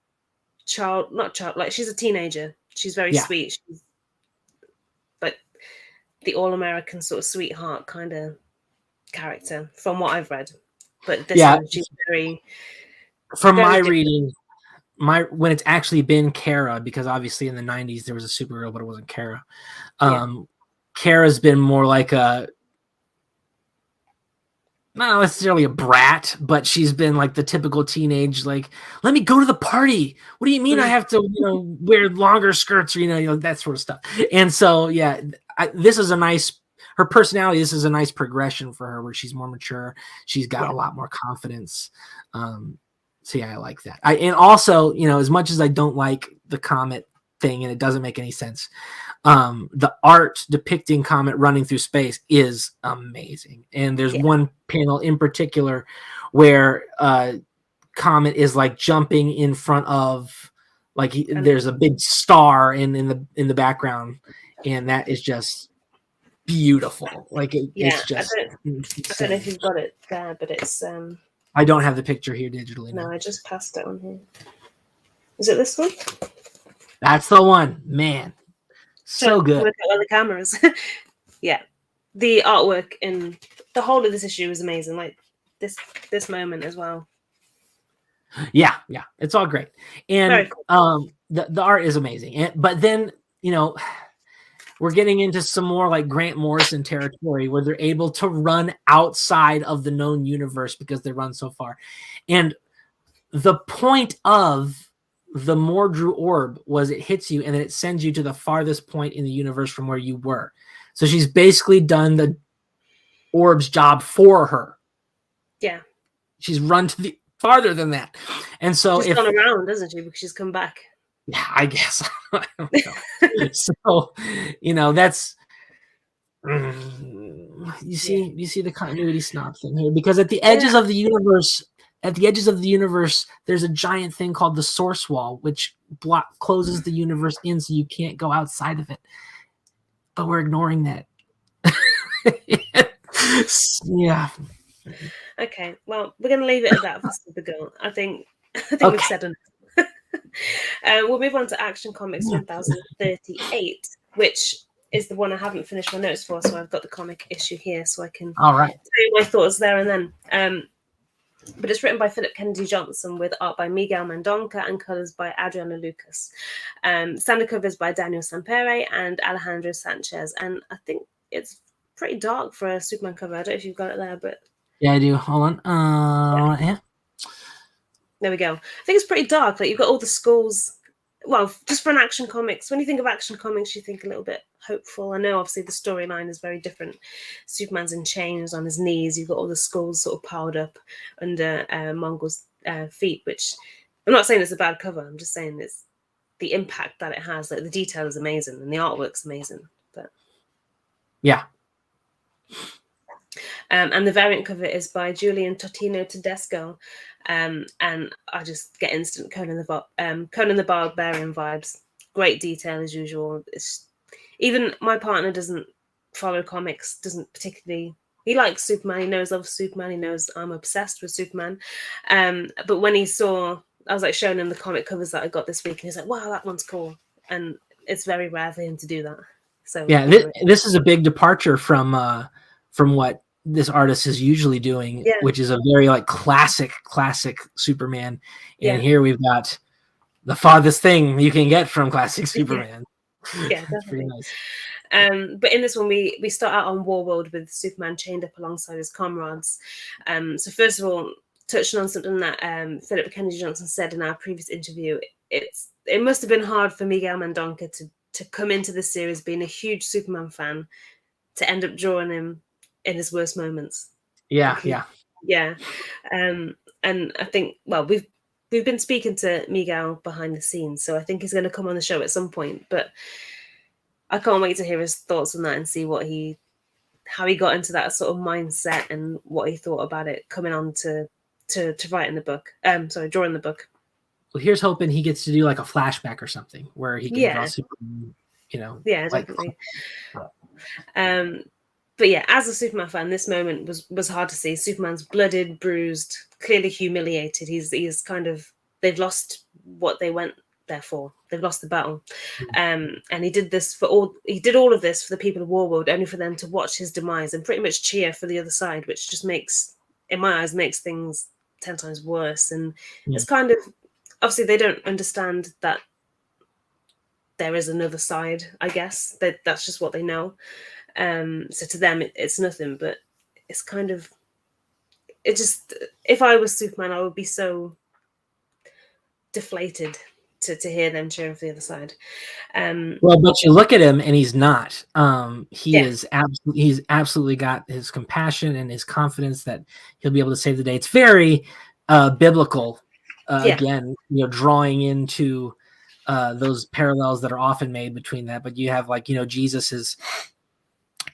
like she's a teenager. She's very sweet. She's like the all-American sort of sweetheart kind of character from what I've read. But this one, she's very. From my reading, when it's actually been Kara, because obviously in the 90s there was a Supergirl, but it wasn't Kara. Kara's been more like not necessarily a brat, but she's been like the typical teenage, like, let me go to the party. What do you mean I have to, wear longer skirts or, that sort of stuff. And so, this is a nice, her personality, this is a nice progression for her where she's more mature. She's got a lot more confidence. So I like that. And also, as much as I don't like the Comet thing and it doesn't make any sense, the art depicting Comet running through space is amazing. And there's one panel in particular where Comet is like jumping in front of, like, there's a big star in the background, and that is just beautiful. Like it's just. I don't know if you've got it there, but it's. I don't have the picture here digitally. No, I just passed it on here. Is it this one? That's the one, man. So good. Look at all the cameras. Yeah, the artwork in the whole of this issue is amazing. Like this moment as well. Yeah, it's all great, and cool. The art is amazing. But then we're getting into some more like Grant Morrison territory where they're able to run outside of the known universe because they run so far. And the point of the Mordru orb was it hits you and then it sends you to the farthest point in the universe from where you were. So she's basically done the orb's job for her. Yeah. She's run to the farther than that. And so she's gone around, doesn't she? Because she's come back. Yeah, I guess. I don't know. So, that's you see the continuity snob thing here, because at the edges of the universe, there's a giant thing called the source wall, which closes the universe in, so you can't go outside of it. But we're ignoring that. Yeah. Okay. Well, we're going to leave it at that for Supergirl. I think we've said enough. We'll move on to Action Comics 1038, which is the one I haven't finished my notes for, so I've got the comic issue here so I can tell you my thoughts there and then. But it's written by Philip Kennedy Johnson with art by Miguel Mendonca and colors by Adriana Lucas. Standard covers by Daniel Sampere and Alejandro Sanchez, and I think it's pretty dark for a Superman cover. I don't know if you've got it there, but yeah, I do. Hold on. Yeah. There we go. I think it's pretty dark. Like, you've got all the schools. Well, just for an Action Comics, when you think of Action Comics, you think a little bit hopeful. I know, obviously, the storyline is very different. Superman's in chains on his knees. You've got all the skulls sort of piled up under Mongol's feet, which I'm not saying it's a bad cover. I'm just saying it's the impact that it has. Like, the detail is amazing and the artwork's amazing. But yeah. And the variant cover is by Julian Totino Tedesco. And I just get instant Conan the Barbarian vibes. Great detail as usual. Even my partner doesn't follow comics, doesn't particularly. He likes Superman. He knows of Superman. He knows I'm obsessed with Superman. But when he saw, I was like showing him the comic covers that I got this week, and he's like, "Wow, that one's cool." And it's very rare for him to do that. So yeah, this is a big departure from what this artist is usually doing, Yeah. which is a very like classic Superman. And Yeah. here we've got the farthest thing you can get from classic Superman. Yeah, It's pretty definitely. nice. But in this one, we start out on Warworld with Superman chained up alongside his comrades. So first of all, touching on something that Philip Kennedy Johnson said in our previous interview, it must have been hard for Miguel Mendonca to come into this series being a huge Superman fan, to end up drawing him in his worst moments. Yeah, yeah. And I think, well, we've been speaking to Miguel behind the scenes, so I think he's going to come on the show at some point. But I can't wait to hear his thoughts on that and see how he got into that sort of mindset and what he thought about it coming on to write in the book. Drawing the book. Well, here's hoping he gets to do like a flashback or something where he can draw Superman, Yeah, like, definitely. But yeah, as a Superman fan, this moment was hard to see. Superman's blooded, bruised, clearly humiliated. He's kind of, they've lost what they went there for. They've lost the battle. And he did all of this for the people of Warworld, only for them to watch his demise and pretty much cheer for the other side, which just makes, in my eyes, makes things 10 times worse. And it's kind of, obviously they don't understand that there is another side, I guess. That's just what they know. So to them, it's nothing, but it's kind of, it just, if I was Superman, I would be so deflated to hear them cheering for the other side. Well, but you look at him and he's not. He's absolutely got his compassion and his confidence that he'll be able to save the day. It's very biblical, again, drawing into those parallels that are often made between that. But you have Jesus is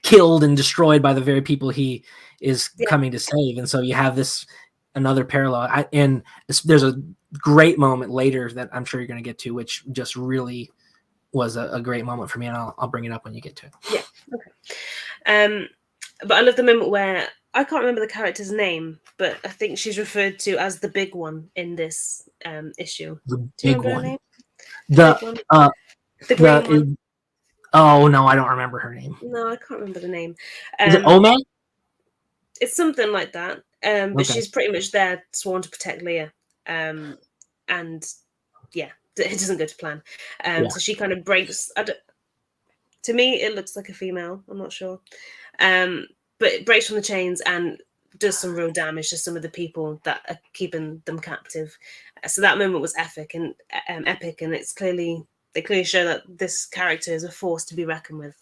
killed and destroyed by the very people he is coming to save, and so you have another parallel. And there's a great moment later that I'm sure you're going to get to, which just really was a great moment for me, and I'll bring it up when you get to it. Yeah, okay. But I love the moment where, I can't remember the character's name, but I think she's referred to as the big one in this issue. The big one. Name? The green one. Oh no, I don't remember her name. No, I can't remember the name. Is it Ome? It's something like that. But she's pretty much there, sworn to protect Leah. And yeah, it doesn't go to plan. So she kind of breaks. To me, it looks like a female. I'm not sure. But it breaks from the chains and does some real damage to some of the people that are keeping them captive. So that moment was epic, and it's they clearly show that this character is a force to be reckoned with,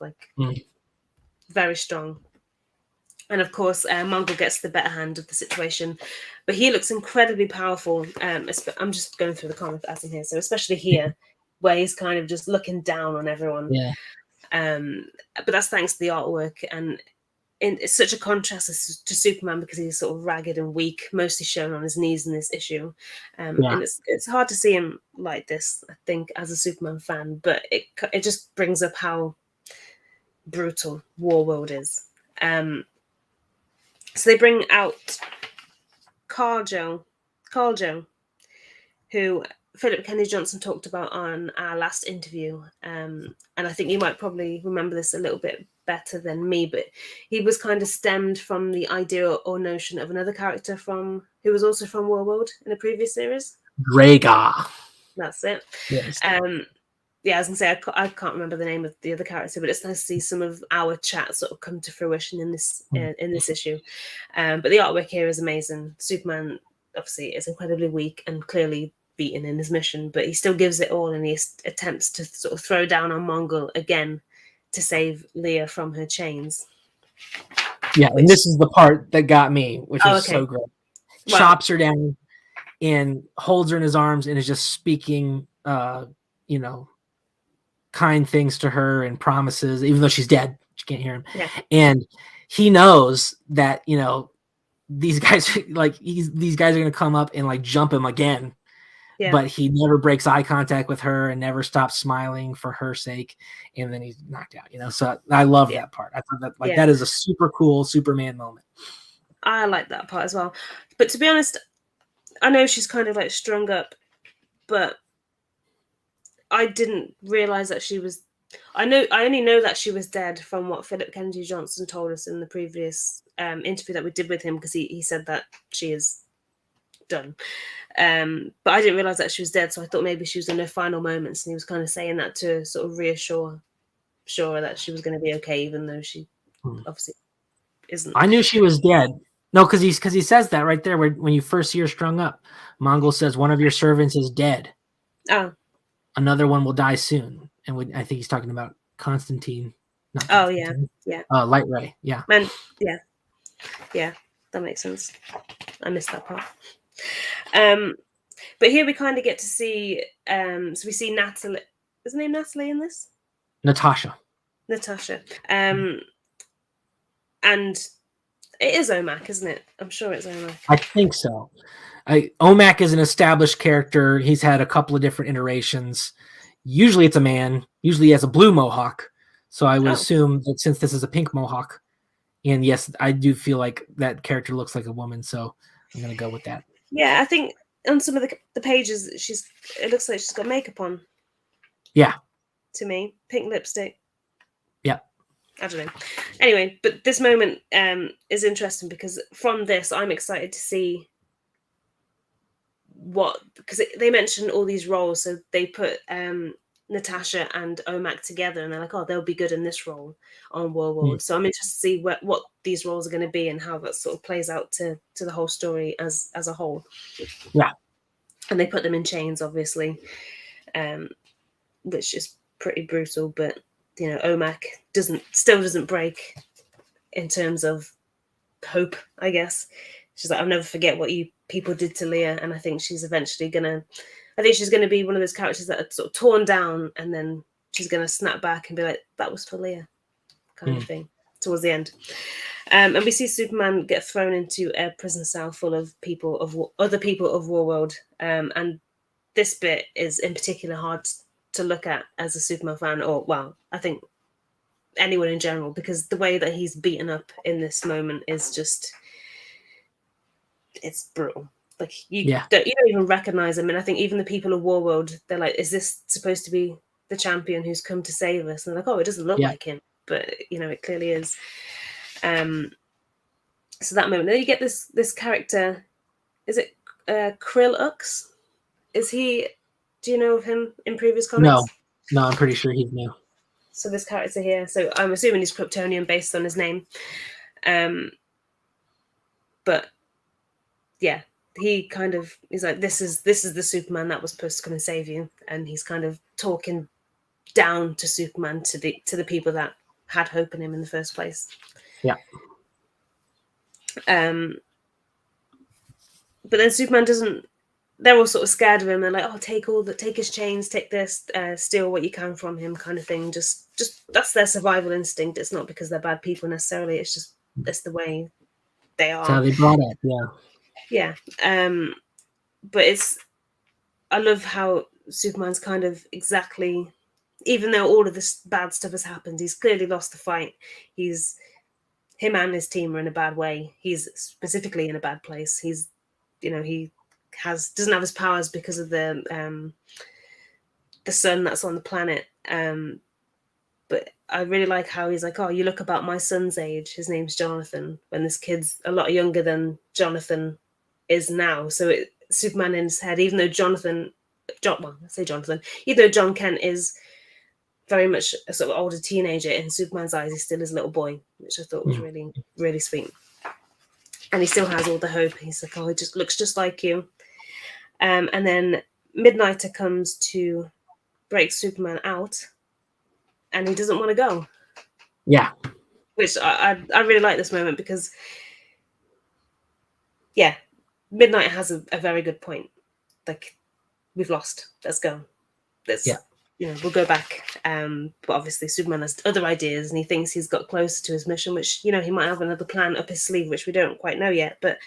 very strong. And of course, Mongol gets the better hand of the situation, but he looks incredibly powerful. I'm just going through the comic as in here, so especially here, where he's kind of just looking down on everyone. Yeah. But that's thanks to the artwork, and it's such a contrast to Superman because he's sort of ragged and weak, mostly shown on his knees in this issue. And it's hard to see him like this, I think, as a Superman fan, but it just brings up how brutal Warworld is. So they bring out Carl-Jo, who Philip Kennedy Johnson talked about on our last interview. And I think you might probably remember this a little bit better than me, but he was kind of stemmed from the idea or notion of another character who was also from Warworld in a previous series. Rhaegar. That's it. Yes. Yeah, I was gonna say I can't remember the name of the other character, but it's nice to see some of our chat sort of come to fruition in this issue. But the artwork here is amazing. Superman obviously is incredibly weak and clearly beaten in his mission, but he still gives it all, and he attempts to sort of throw down on Mongol again to save Leah from her chains. Yeah, and this is the part that got me, which is so great. Wow. Chops her down and holds her in his arms and is just speaking, kind things to her and promises, even though she's dead. She can't hear him. Yeah. And he knows that, these guys these guys are going to come up and jump him again. Yeah. But he never breaks eye contact with her and never stops smiling for her sake. And then he's knocked out, So I love that part. I thought that that is a super cool Superman moment. I like that part as well. But to be honest, I know she's kind of strung up, but I didn't realize that she was I only know that she was dead from what Philip Kennedy Johnson told us in the previous interview that we did with him, because he said that she is done. But I didn't realize that she was dead, so I thought maybe she was in her final moments, and he was kind of saying that to sort of reassure her that she was going to be okay, even though she obviously isn't. I knew she was dead. No, because he says that right there when you first see her strung up. Mongol says one of your servants is dead. Oh. Another one will die soon, and I think he's talking about Constantine. Not Constantine. Yeah. Light Ray. Yeah. Yeah, that makes sense. I missed that part. But here we kind of get to see. So we see Natalie. Is her name Natalie in this? Natasha. And it is Omak, isn't it? I'm sure it's Omak. I think so. Omak is an established character. He's had a couple of different iterations. Usually it's a man. Usually he has a blue mohawk. So I would assume that since this is a pink mohawk, and yes, I do feel like that character looks like a woman, so I'm going to go with that. Yeah, I think on some of the pages, it looks like she's got makeup on. Yeah. To me, pink lipstick. Yeah. I don't know. Anyway, but this moment is interesting because from this, I'm excited to see because they mentioned all these roles, so they put Natasha and Omak together, and they're like, oh, they'll be good in this role on World. So I'm interested to see what these roles are going to be and how that sort of plays out to the whole story as a whole. Yeah. And they put them in chains, obviously, which is pretty brutal, but Omak still doesn't break in terms of hope, I guess. She's like, I'll never forget what you people did to Leah, and I think she's eventually gonna be one of those characters that are sort of torn down, and then she's gonna snap back and be like, that was for Leah, kind of thing, towards the end. And we see Superman get thrown into a prison cell full of other people of Warworld, and this bit is in particular hard to look at as a Superman fan, or well, I think anyone in general, because the way that he's beaten up in this moment is just, it's brutal. Like you don't even recognize him, and I think even the people of Warworld, they're like, is this supposed to be the champion who's come to save us? And they're like, oh, it doesn't look like him, but it clearly is. So that moment, then you get this character. Is it Krill-Ux? Is he? Do you know of him in previous comics? No, I'm pretty sure he's new. So this character here. So I'm assuming he's Kryptonian based on his name. But yeah, he's like, this is the Superman that was supposed to come and save you, and he's kind of talking down to Superman, to the people that had hope in him in the first place. Yeah. But then Superman doesn't. They're all sort of scared of him. They're like, "Oh, take his chains, take this, steal what you can from him," kind of thing. Just that's their survival instinct. It's not because they're bad people necessarily. It's just that's the way they are. That's how they brought up, yeah. Yeah. But I love how Superman's kind of exactly, even though all of this bad stuff has happened, he's clearly lost the fight. Him and his team are in a bad way. He's specifically in a bad place. He's, he doesn't have his powers because of the sun that's on the planet. But I really like how he's like, oh, you look about my son's age. His name's Jonathan, when this kid's a lot younger than Jonathan is now. So Superman in his head, even though John Kent is very much a sort of older teenager, in Superman's eyes, he still is a little boy, which I thought was really, really sweet. And he still has all the hope. He's like, oh, he just looks just like you. And then Midnighter comes to break Superman out, and he doesn't want to go. Yeah. Which I really like this moment because, yeah, Midnight has a very good point. Like, we've lost. Let's go. We'll go back. But obviously Superman has other ideas, and he thinks he's got closer to his mission, which, he might have another plan up his sleeve, which we don't quite know yet. But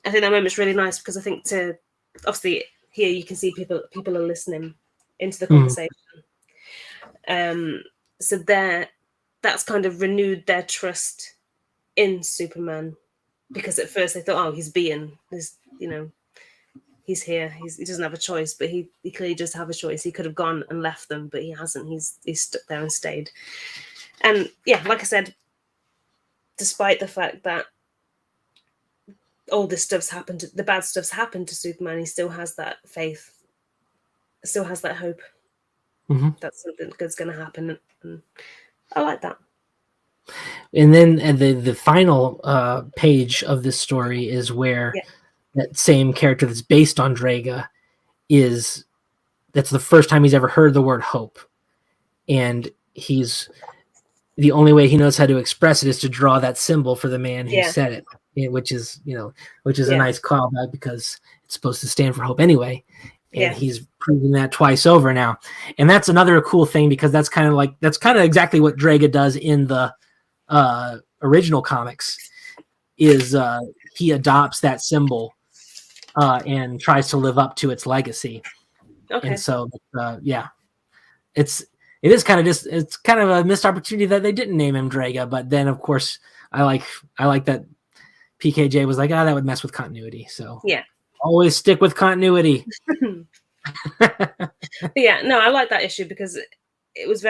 I think that moment's really nice because I think obviously here you can see people are listening into the conversation. So that's kind of renewed their trust in Superman, because at first they thought, oh, he's beaten. he's here. He doesn't have a choice, but he clearly does have a choice. He could have gone and left them, but he hasn't. He's stuck there and stayed. And yeah, like I said, despite the fact that all this stuff's happened, the bad stuff's happened to Superman, he still has that faith, still has that hope that something good's going to happen. And I like that. And then the final page of this story is where that same character that's based on Draga that's the first time he's ever heard the word hope. And the only way he knows how to express it is to draw that symbol for the man who said it, which is a nice callback because it's supposed to stand for hope anyway. And he's proving that twice over now. And that's another cool thing because that's kind of exactly what Draga does in the original comics is he adopts that symbol and tries to live up to its legacy. Okay. And so it is kind of a missed opportunity that they didn't name him Draga, but then of course I like that PKJ was like, that would mess with continuity. So always stick with continuity. Yeah, no, I like that issue because it was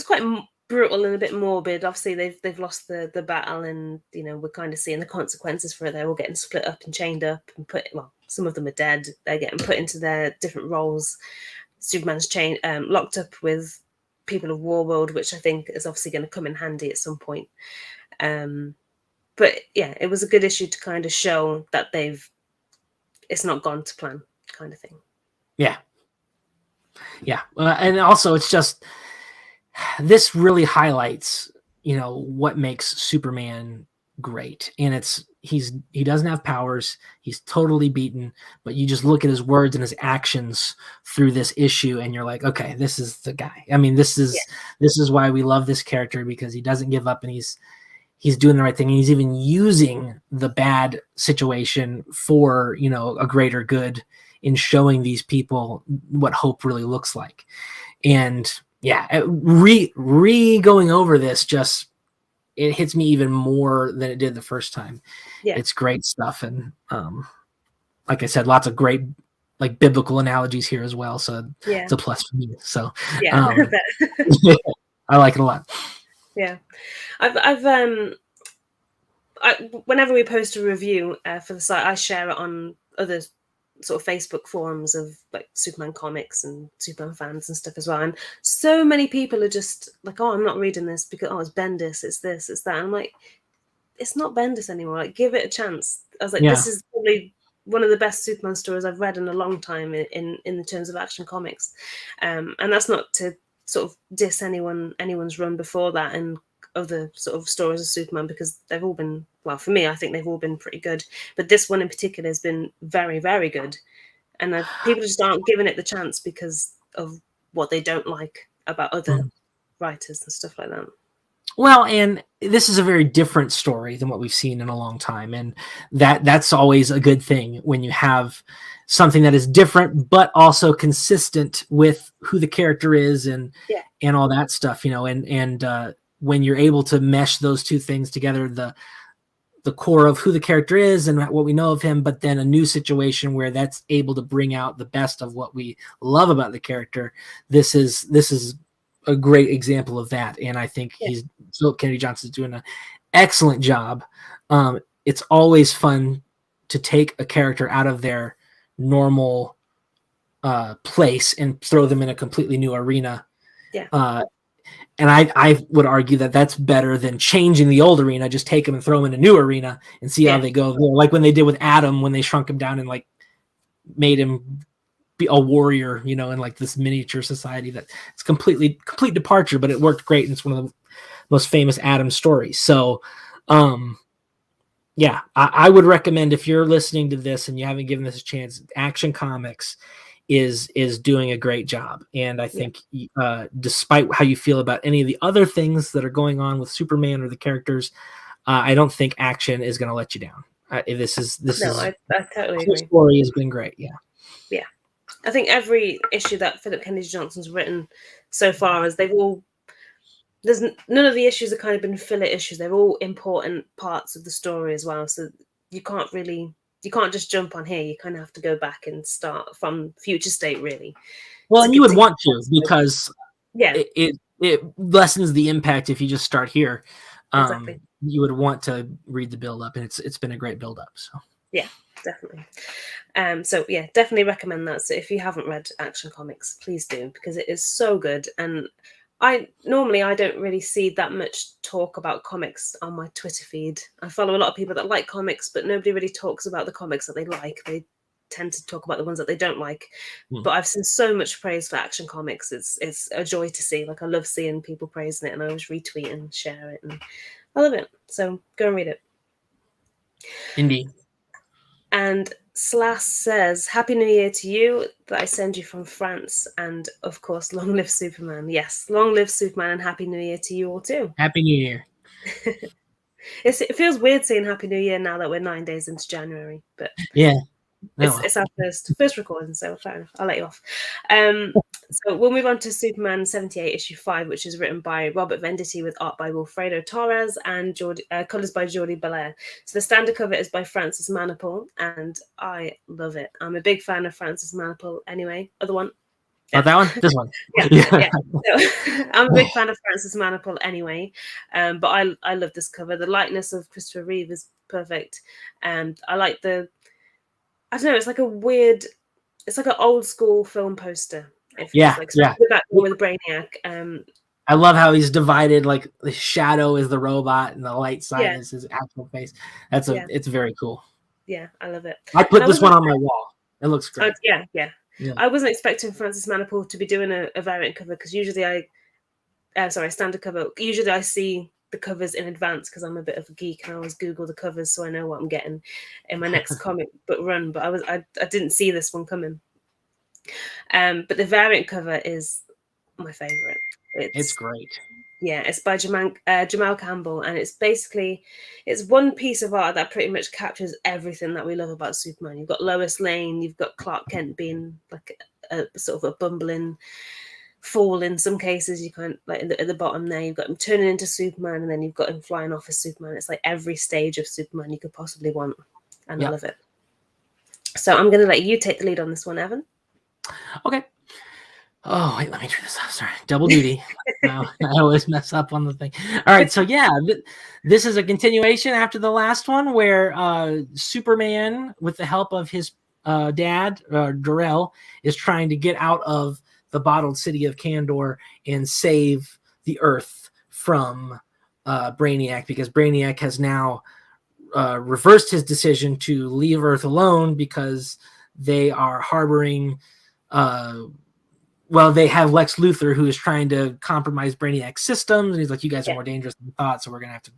quite brutal and a bit morbid. Obviously they've lost the battle, and we're kind of seeing the consequences for it. They're all getting split up and chained up and some of them are dead. They're getting put into their different roles. Superman's locked up with people of Warworld, which I think is obviously going to come in handy at some point. But yeah, it was a good issue to kind of show that it's not gone to plan, kind of thing. Yeah. And also it's just, this really highlights, what makes Superman great. And he doesn't have powers. He's totally beaten, but you just look at his words and his actions through this issue and you're like, okay, this is the guy. I mean, this is why we love this character, because he doesn't give up and he's doing the right thing. And he's even using the bad situation for, a greater good in showing these people what hope really looks like. And going over this, just it hits me even more than it did the first time. It's great stuff. And like I said, lots of great biblical analogies here as well. So it's a plus for me. So I like it a lot. Yeah. Whenever we post a review for the site, I share it on other sort of Facebook forums of Superman comics and Superman fans and stuff as well. And so many people are just like, oh, I'm not reading this because it's Bendis, it's this, it's that. And I'm like, it's not Bendis anymore. Give it a chance. I was like, this is probably one of the best Superman stories I've read in a long time in the terms of Action Comics. And that's not to sort of diss anyone's run before that and other sort of stories of Superman, because they've all been, well, for me, I think they've all been pretty good. But this one in particular has been very, very good. And people just aren't giving it the chance because of what they don't like about other writers and stuff like that. Well, and this is a very different story than what we've seen in a long time. And that's always a good thing when you have something that is different, but also consistent with who the character is and all that stuff, and when you're able to mesh those two things together, the core of who the character is and what we know of him, but then a new situation where that's able to bring out the best of what we love about the character. This is a great example of that. And I think Philip Kennedy Johnson's doing an excellent job. It's always fun to take a character out of their normal place and throw them in a completely new arena. And I would argue that that's better than changing the old arena. Just take them and throw them in a new arena and see how they go. Like when they did with Adam, when they shrunk him down and made him be a warrior, in this miniature society. That it's complete departure, but it worked great. And it's one of the most famous Adam stories. So, I would recommend, if you're listening to this and you haven't given this a chance, Action Comics is doing a great job. And I think despite how you feel about any of the other things that are going on with Superman or the characters, I don't think Action is going to let you down. I totally agree. Story has been great. Yeah. I think every issue that Philip Kennedy Johnson's written so far, none of the issues have kind of been filler issues. They're all important parts of the story as well. So you can't really you can't just jump on here. You kind of have to go back and start from future state, really. Well, and you would want to, get because yeah, it lessens the impact if you just start here. exactly. You would want to read the build up, and it's been a great build up. So yeah, definitely. So yeah, definitely recommend that. So if you haven't read Action Comics, please do, because it is so good. And I don't really see that much talk about comics on my Twitter feed. I follow a lot of people that like comics, but nobody really talks about the comics that they like. They tend to talk about the ones that they don't like. But I've seen so much praise for Action Comics. It's a joy to see. Like, I love seeing people praising it, and I always retweet and share it, and I love it. So go and read it. indeed. And Slash says, Happy New Year to you, that I send you from France. And of course, long live Superman. Yes, long live Superman, and Happy New Year to you all too. Happy New Year. It feels weird saying Happy New Year now that we're 9 days into January. But yeah. It's our first recording, so fair enough. I'll let you off. So we'll move on to Superman 78 issue 5, which is written by Robert Venditti with art by Wilfredo Torres and colours by Jordi Belair. So the standard cover is by Francis Manapul, and I love it. I'm a big fan of Francis Manapul anyway. Other one? Yeah. Oh, that one? This one? yeah. So, I'm a big fan of Francis Manapul anyway, but I love this cover. The likeness of Christopher Reeve is perfect, and I like I don't know, it's like an old school film poster. Yeah. Back with Brainiac. I love how he's divided, like the shadow is the robot and the light side is his actual face. It's very cool. Yeah, I love it. I put this one on my wall. It looks great. Yeah. I wasn't expecting Francis Manapul to be doing a variant cover, because usually standard cover. Usually I see the covers in advance because I'm a bit of a geek, and I always Google the covers so I know what I'm getting in my next comic book run. But I didn't see this one coming. But the variant cover is my favorite. It's great. Yeah, it's by Jamal Campbell, and it's one piece of art that pretty much captures everything that we love about Superman. You've got Lois Lane, you've got Clark Kent being like a sort of a bumbling fool in some cases. You can't, like at the bottom there, you've got him turning into Superman, and then you've got him flying off as Superman. It's like every stage of Superman you could possibly want, and I love it. So I'm going to let you take the lead on this one, Evan. Okay. Oh, wait, let me turn this off. Sorry. Double duty. I always mess up on the thing. All right. So, yeah, this is a continuation after the last one, where Superman, with the help of his dad, Jor-El, is trying to get out of the bottled city of Kandor and save the Earth from Brainiac, because Brainiac has now reversed his decision to leave Earth alone because they are harboring... they have Lex Luthor, who is trying to compromise Brainiac's systems, and he's like, "You guys are more dangerous than we thought, so we're gonna have to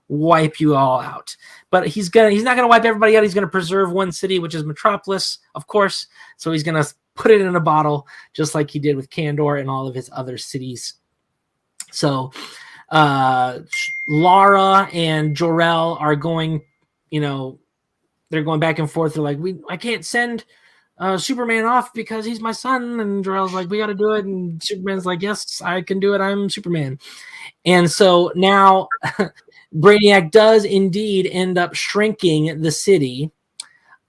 wipe you all out." But he's not gonna wipe everybody out. He's gonna preserve one city, which is Metropolis, of course. So he's gonna put it in a bottle, just like he did with Kandor and all of his other cities. So Lara and Jor-El are going, they're going back and forth. They're like, I can't send Superman off because he's my son, and Jor-El's like, we got to do it, and Superman's like, yes, I can do it, I'm Superman. And so now Brainiac does indeed end up shrinking the city,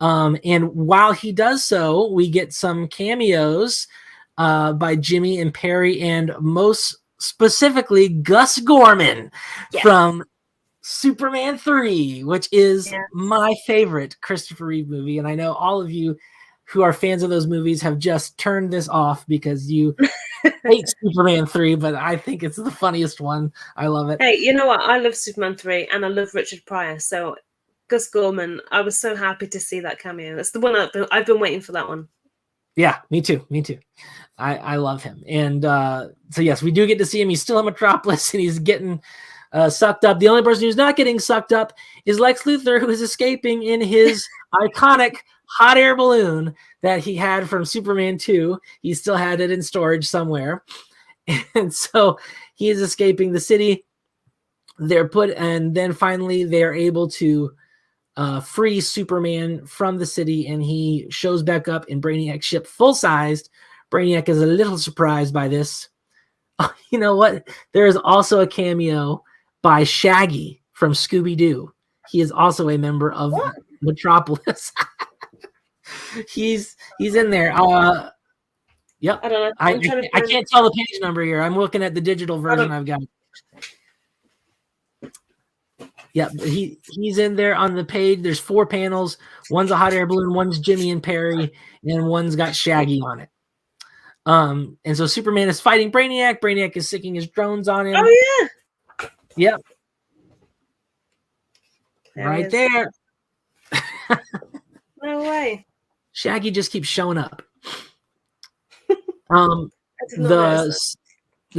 and while he does so, we get some cameos by Jimmy and Perry, and most specifically Gus Gorman from Superman 3, which is my favorite Christopher Reeve movie, and I know all of you who are fans of those movies have just turned this off because you hate Superman 3, but I think it's the funniest one. I love it. Hey, you know what? I love Superman 3, and I love Richard Pryor. So Gus Gorman, I was so happy to see that cameo. That's the one I've been waiting for, that one. Yeah, me too. I love him. And so yes, we do get to see him. He's still in Metropolis, and he's getting sucked up. The only person who's not getting sucked up is Lex Luthor, who is escaping in his iconic hot air balloon that he had from Superman 2. He still had it in storage somewhere. And so he is escaping the city. And then finally they're able to free Superman from the city, and he shows back up in Brainiac's ship full-sized. Brainiac is a little surprised by this. Oh, you know what? There is also a cameo by Shaggy from Scooby-Doo. He is also a member of Metropolis. he's in there. Yep. I don't know. I can't tell the page number here. I'm looking at the digital version I've got. Yep, he's in there on the page. There's 4 panels. One's a hot air balloon, one's Jimmy and Perry, and one's got Shaggy on it. And so Superman is fighting Brainiac. Brainiac is sicking his drones on him. Oh yeah. Yep. Right there. No way. Shaggy just keeps showing up. The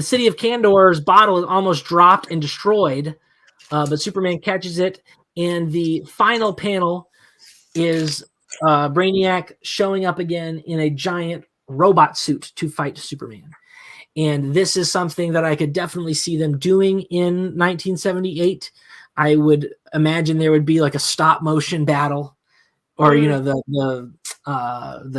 city of Kandor's bottle is almost dropped and destroyed, but Superman catches it, and the final panel is Brainiac showing up again in a giant robot suit to fight Superman. And this is something that I could definitely see them doing in 1978. I would imagine there would be like a stop motion battle, or the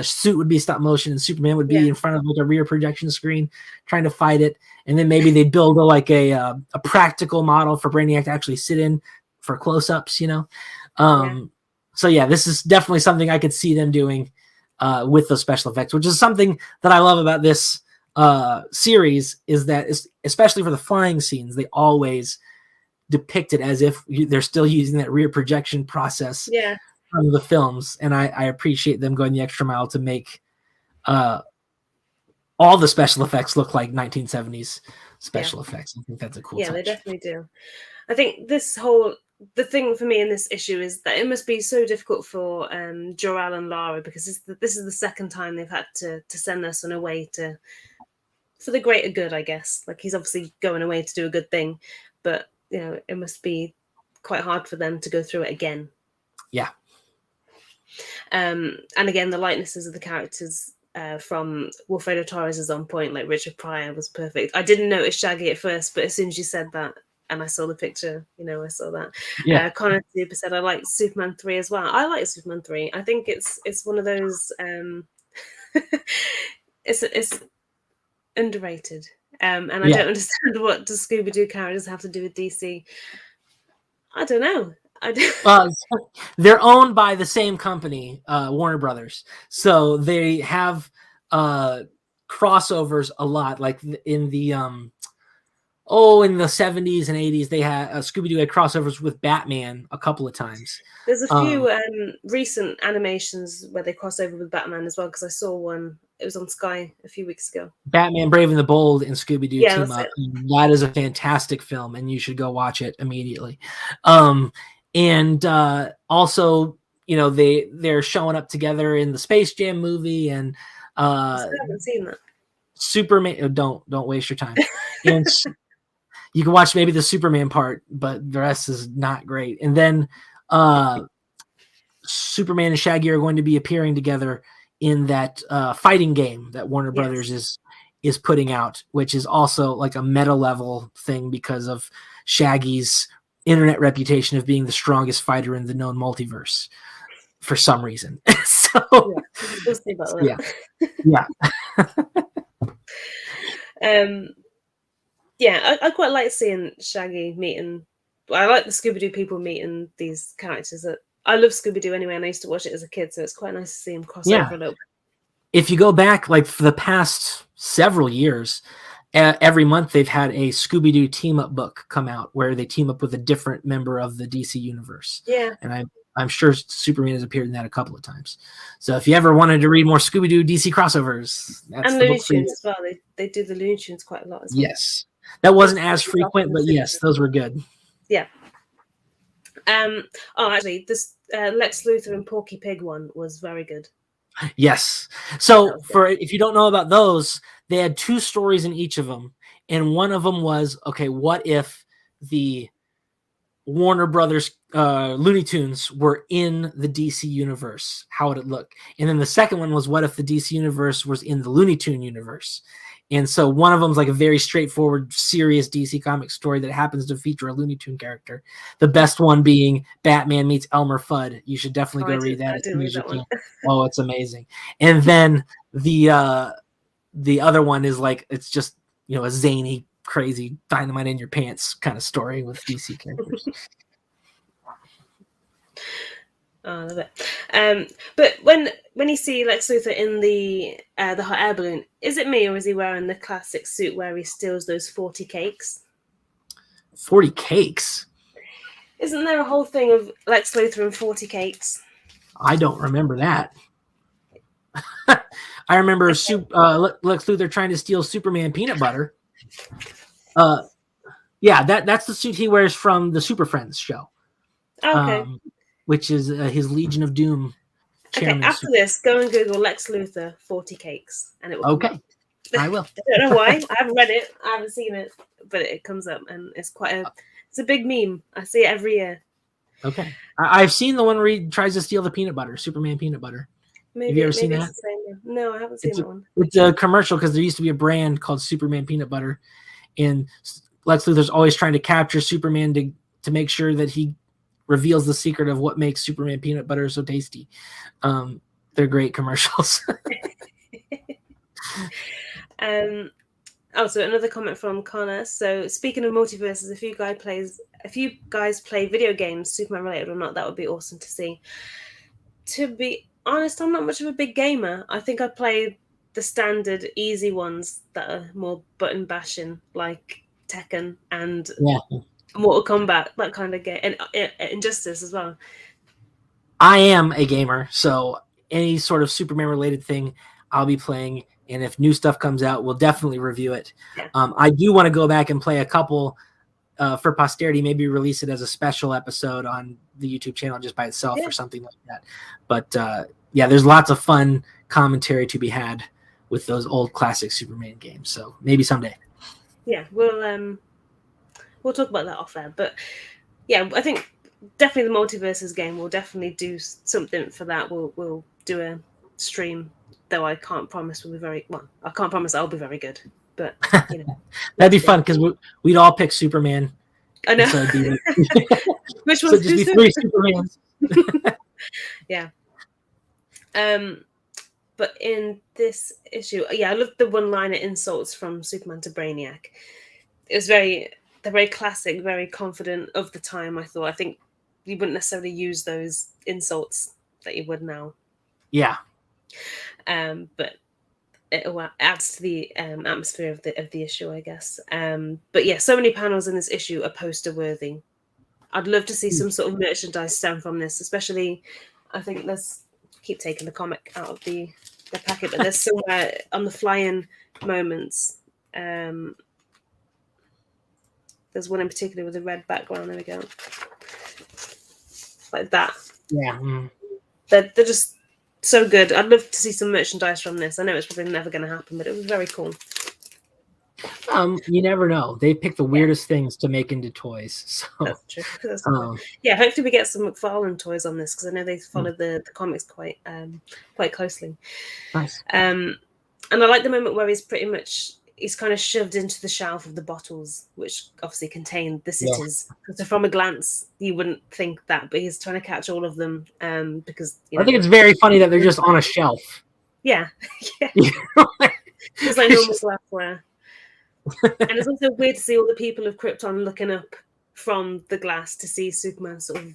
suit would be stop motion, and Superman would be in front of like a rear projection screen trying to fight it, and then maybe they'd build a practical model for Brainiac to actually sit in for close-ups. So yeah, this is definitely something I could see them doing with those special effects, which is something that I love about this series, is that especially for the flying scenes, they always depict it as if they're still using that rear projection process from the films, and I appreciate them going the extra mile to make all the special effects look like 1970s special effects. I think that's a cool touch. They definitely do. I think the thing for me in this issue is that it must be so difficult for Jor-El and Lara, because this is the second time they've had to send their son away for the greater good, I guess. Like, he's obviously going away to do a good thing, but it must be quite hard for them to go through it again. Yeah. And again, the likenesses of the characters from Wilfredo Torres is on point. Like, Richard Pryor was perfect. I didn't notice Shaggy at first, but as soon as you said that and I saw the picture, I saw that. Yeah. Connor Super said, I like Superman 3 as well. I like Superman 3. I think it's one of those it's underrated. And I don't understand what the Scooby-Doo characters have to do with DC. I don't know. They're owned by the same company, Warner Brothers, so they have crossovers a lot. Like in the 70s and 80s, they had Scooby-Doo had crossovers with Batman a couple of times. There's a few recent animations where they cross over with Batman as well, because I saw one. It was on Sky a few weeks ago. Batman Brave and the Bold and Scooby-Doo team up. That is a fantastic film, and you should go watch it immediately. And also, they're showing up together in the Space Jam movie, and I haven't seen that. Superman. Don't waste your time. And you can watch maybe the Superman part, but the rest is not great. And then Superman and Shaggy are going to be appearing together in that fighting game that Warner Brothers is putting out, which is also like a meta level thing because of Shaggy's internet reputation of being the strongest fighter in the known multiverse for some reason. I quite like seeing Shaggy meeting. I like the Scooby-Doo people meeting these characters. I love Scooby-Doo anyway, and I used to watch it as a kid, so it's quite nice to see him cross over a little bit. If you go back, like, for the past several years, every month they've had a Scooby-Doo team-up book come out where they team up with a different member of the DC universe. Yeah. And I'm sure Superman has appeared in that a couple of times. So if you ever wanted to read more Scooby-Doo DC crossovers, that's the Looney Tunes as well. They do the Looney Tunes quite a lot as well. Yes. That wasn't as frequent, but yes, those were good. Yeah. Actually, this Lex Luthor and Porky Pig one was very good. Yes. So if you don't know about those, they had 2 stories in each of them, and one of them was, okay, what if the Warner Brothers Looney Tunes were in the DC universe? How would it look? And then the second one was, what if the DC universe was in the Looney Tune universe? And so one of them is like a very straightforward, serious DC comic story that happens to feature a Looney Tune character. The best one being Batman meets Elmer Fudd. You should definitely go read that as soon as you can. Oh, it's amazing. And then the other one is like, it's just, a zany, crazy, dynamite in your pants kind of story with DC characters. Oh, I love it. But when you see Lex Luthor in the hot air balloon, is it me or is he wearing the classic suit where he steals those 40 cakes? 40 cakes? Isn't there a whole thing of Lex Luthor and 40 cakes? I don't remember that. I remember Lex Luthor trying to steal Superman peanut butter. Yeah, that's the suit he wears from the Super Friends show. Okay. Which is his Legion of Doom chairman. Okay, after this, go and Google Lex Luthor 40 cakes, and it will come up. I will. I don't know why. I haven't read it. I haven't seen it, but it comes up, and it's a big meme. I see it every year. Okay, I've seen the one where he tries to steal the peanut butter, Superman peanut butter. Have you ever seen that? No, I haven't seen that one. It's a commercial because there used to be a brand called Superman peanut butter, and Lex Luthor's always trying to capture Superman to make sure that he reveals the secret of what makes Superman peanut butter so tasty. They're great commercials. So another comment from Connor. So speaking of multiverses, if you guys play video games, Superman related or not, that would be awesome to see. To be honest, I'm not much of a big gamer. I think I play the standard easy ones that are more button bashing, like Tekken and Mortal Kombat, that kind of game, and Injustice as well. I am a gamer, so any sort of Superman related thing I'll be playing, and if new stuff comes out, we'll definitely review it. Yeah. I do want to go back and play a couple for posterity, maybe release it as a special episode on the YouTube channel just by itself or something like that. But there's lots of fun commentary to be had with those old classic Superman games, so maybe someday. Yeah, we'll talk about that off air, but yeah, I think definitely the Multiverses game. We'll definitely do something for that. We'll do a stream, though I can't promise we'll be very well. I can't promise I'll be very good, but you know, that'd be fun because we'd all pick Superman. I know. So which one's just be 3 Supermans? Yeah. But in this issue, I loved the one-liner insults from Superman to Brainiac. It was they're very classic, very confident of the time. I think you wouldn't necessarily use those insults that you would now. Yeah. But it adds to the atmosphere of the issue, I guess. But yeah, so many panels in this issue are poster-worthy. I'd love to see some sort of merchandise stem from this, especially. I think let's keep taking the comic out of the packet, but there's somewhere on the fly-in moments. There's one in particular with a red background. There we go. Like that. Yeah. They're just so good. I'd love to see some merchandise from this. I know it's probably never going to happen, but it was very cool. You never know. They pick the weirdest things to make into toys. So that's true. Hopefully we get some McFarlane toys on this because I know they followed the comics quite closely. Nice. And I like the moment where he's kind of shoved into the shelf of the bottles, which obviously contain the cities. Yeah. So from a glance, you wouldn't think that, but he's trying to catch all of them because I think it's very funny that they're just on a shelf. Yeah. It's like normal glassware. And it's also weird to see all the people of Krypton looking up from the glass to see Superman sort of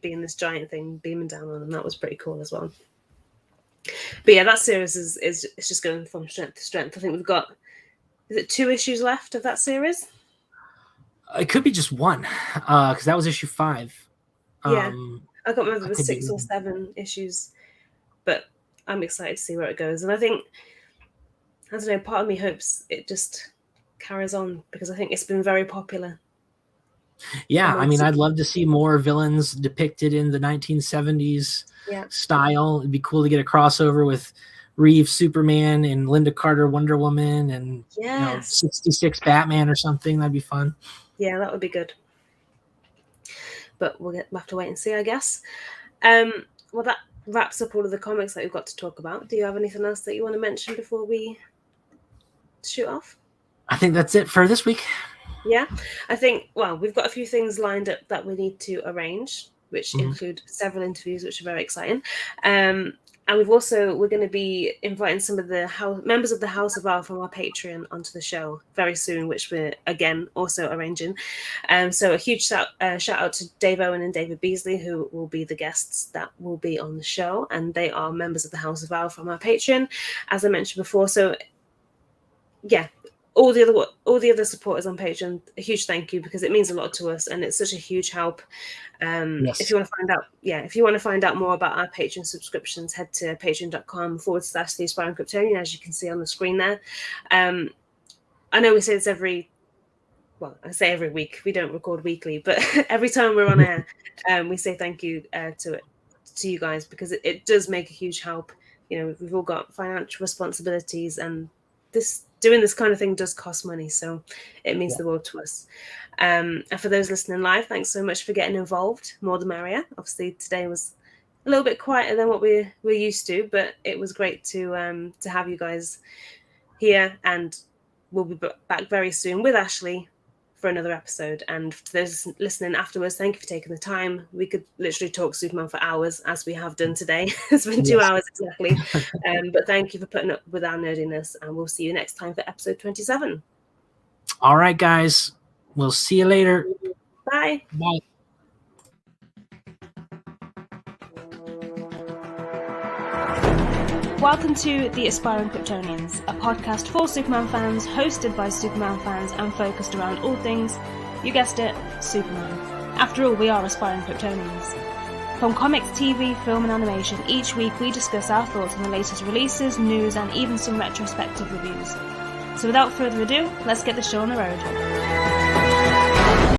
being this giant thing beaming down on them. That was pretty cool as well. But yeah, that series is just going from strength to strength. I think we've got, is it 2 issues left of that series? It could be just 1, because that was issue 5. Yeah, I can't remember if it was 6 or 7 issues, but I'm excited to see where it goes. And I think, I don't know, part of me hopes it just carries on because I think it's been very popular. Yeah, I mean, I'd love to see more villains depicted in the 1970s style. It'd be cool to get a crossover with Reeve Superman and Linda Carter Wonder Woman and 66 Batman or something. That'd be fun. Yeah, that would be good. But we'll have to wait and see, I guess. Well, that wraps up all of the comics that we've got to talk about. Do you have anything else that you want to mention before we shoot off? I think that's it for this week. Yeah, I think, well, we've got a few things lined up that we need to arrange. which include several interviews, which are very exciting. And we're going to be inviting some of the members of the House of R from our Patreon onto the show very soon, which we're again also arranging. So a huge shout out to Dave Owen and David Beasley, who will be the guests that will be on the show, and they are members of the House of R from our Patreon, as I mentioned before. So yeah, all the other supporters on Patreon, a huge thank you, because it means a lot to us and it's such a huge help. Yes. If you want to find out more about our Patreon subscriptions, head to patreon.com/The Aspiring Kryptonian, as you can see on the screen there. I know we say this every week. We don't record weekly, but every time we're on air, we say thank you to you guys, because it does make a huge help. You know, we've all got financial responsibilities, and doing this kind of thing does cost money, so it means the world to us. And for those listening live, thanks so much for getting involved. More the merrier. Obviously, today was a little bit quieter than what we're used to, but it was great to have you guys here. And we'll be back very soon with Ashley for another episode. And to those listening afterwards, thank you for taking the time. We could literally talk Superman for hours, as we have done today. It's been 2 hours exactly. But thank you for putting up with our nerdiness, and we'll see you next time for episode 27. All right, guys. We'll see you later. Bye. Bye. Welcome to The Aspiring Kryptonians, a podcast for Superman fans, hosted by Superman fans, and focused around all things, you guessed it, Superman. After all, we are aspiring Kryptonians. From comics, TV, film and animation, each week we discuss our thoughts on the latest releases, news and even some retrospective reviews. So without further ado, let's get the show on the road.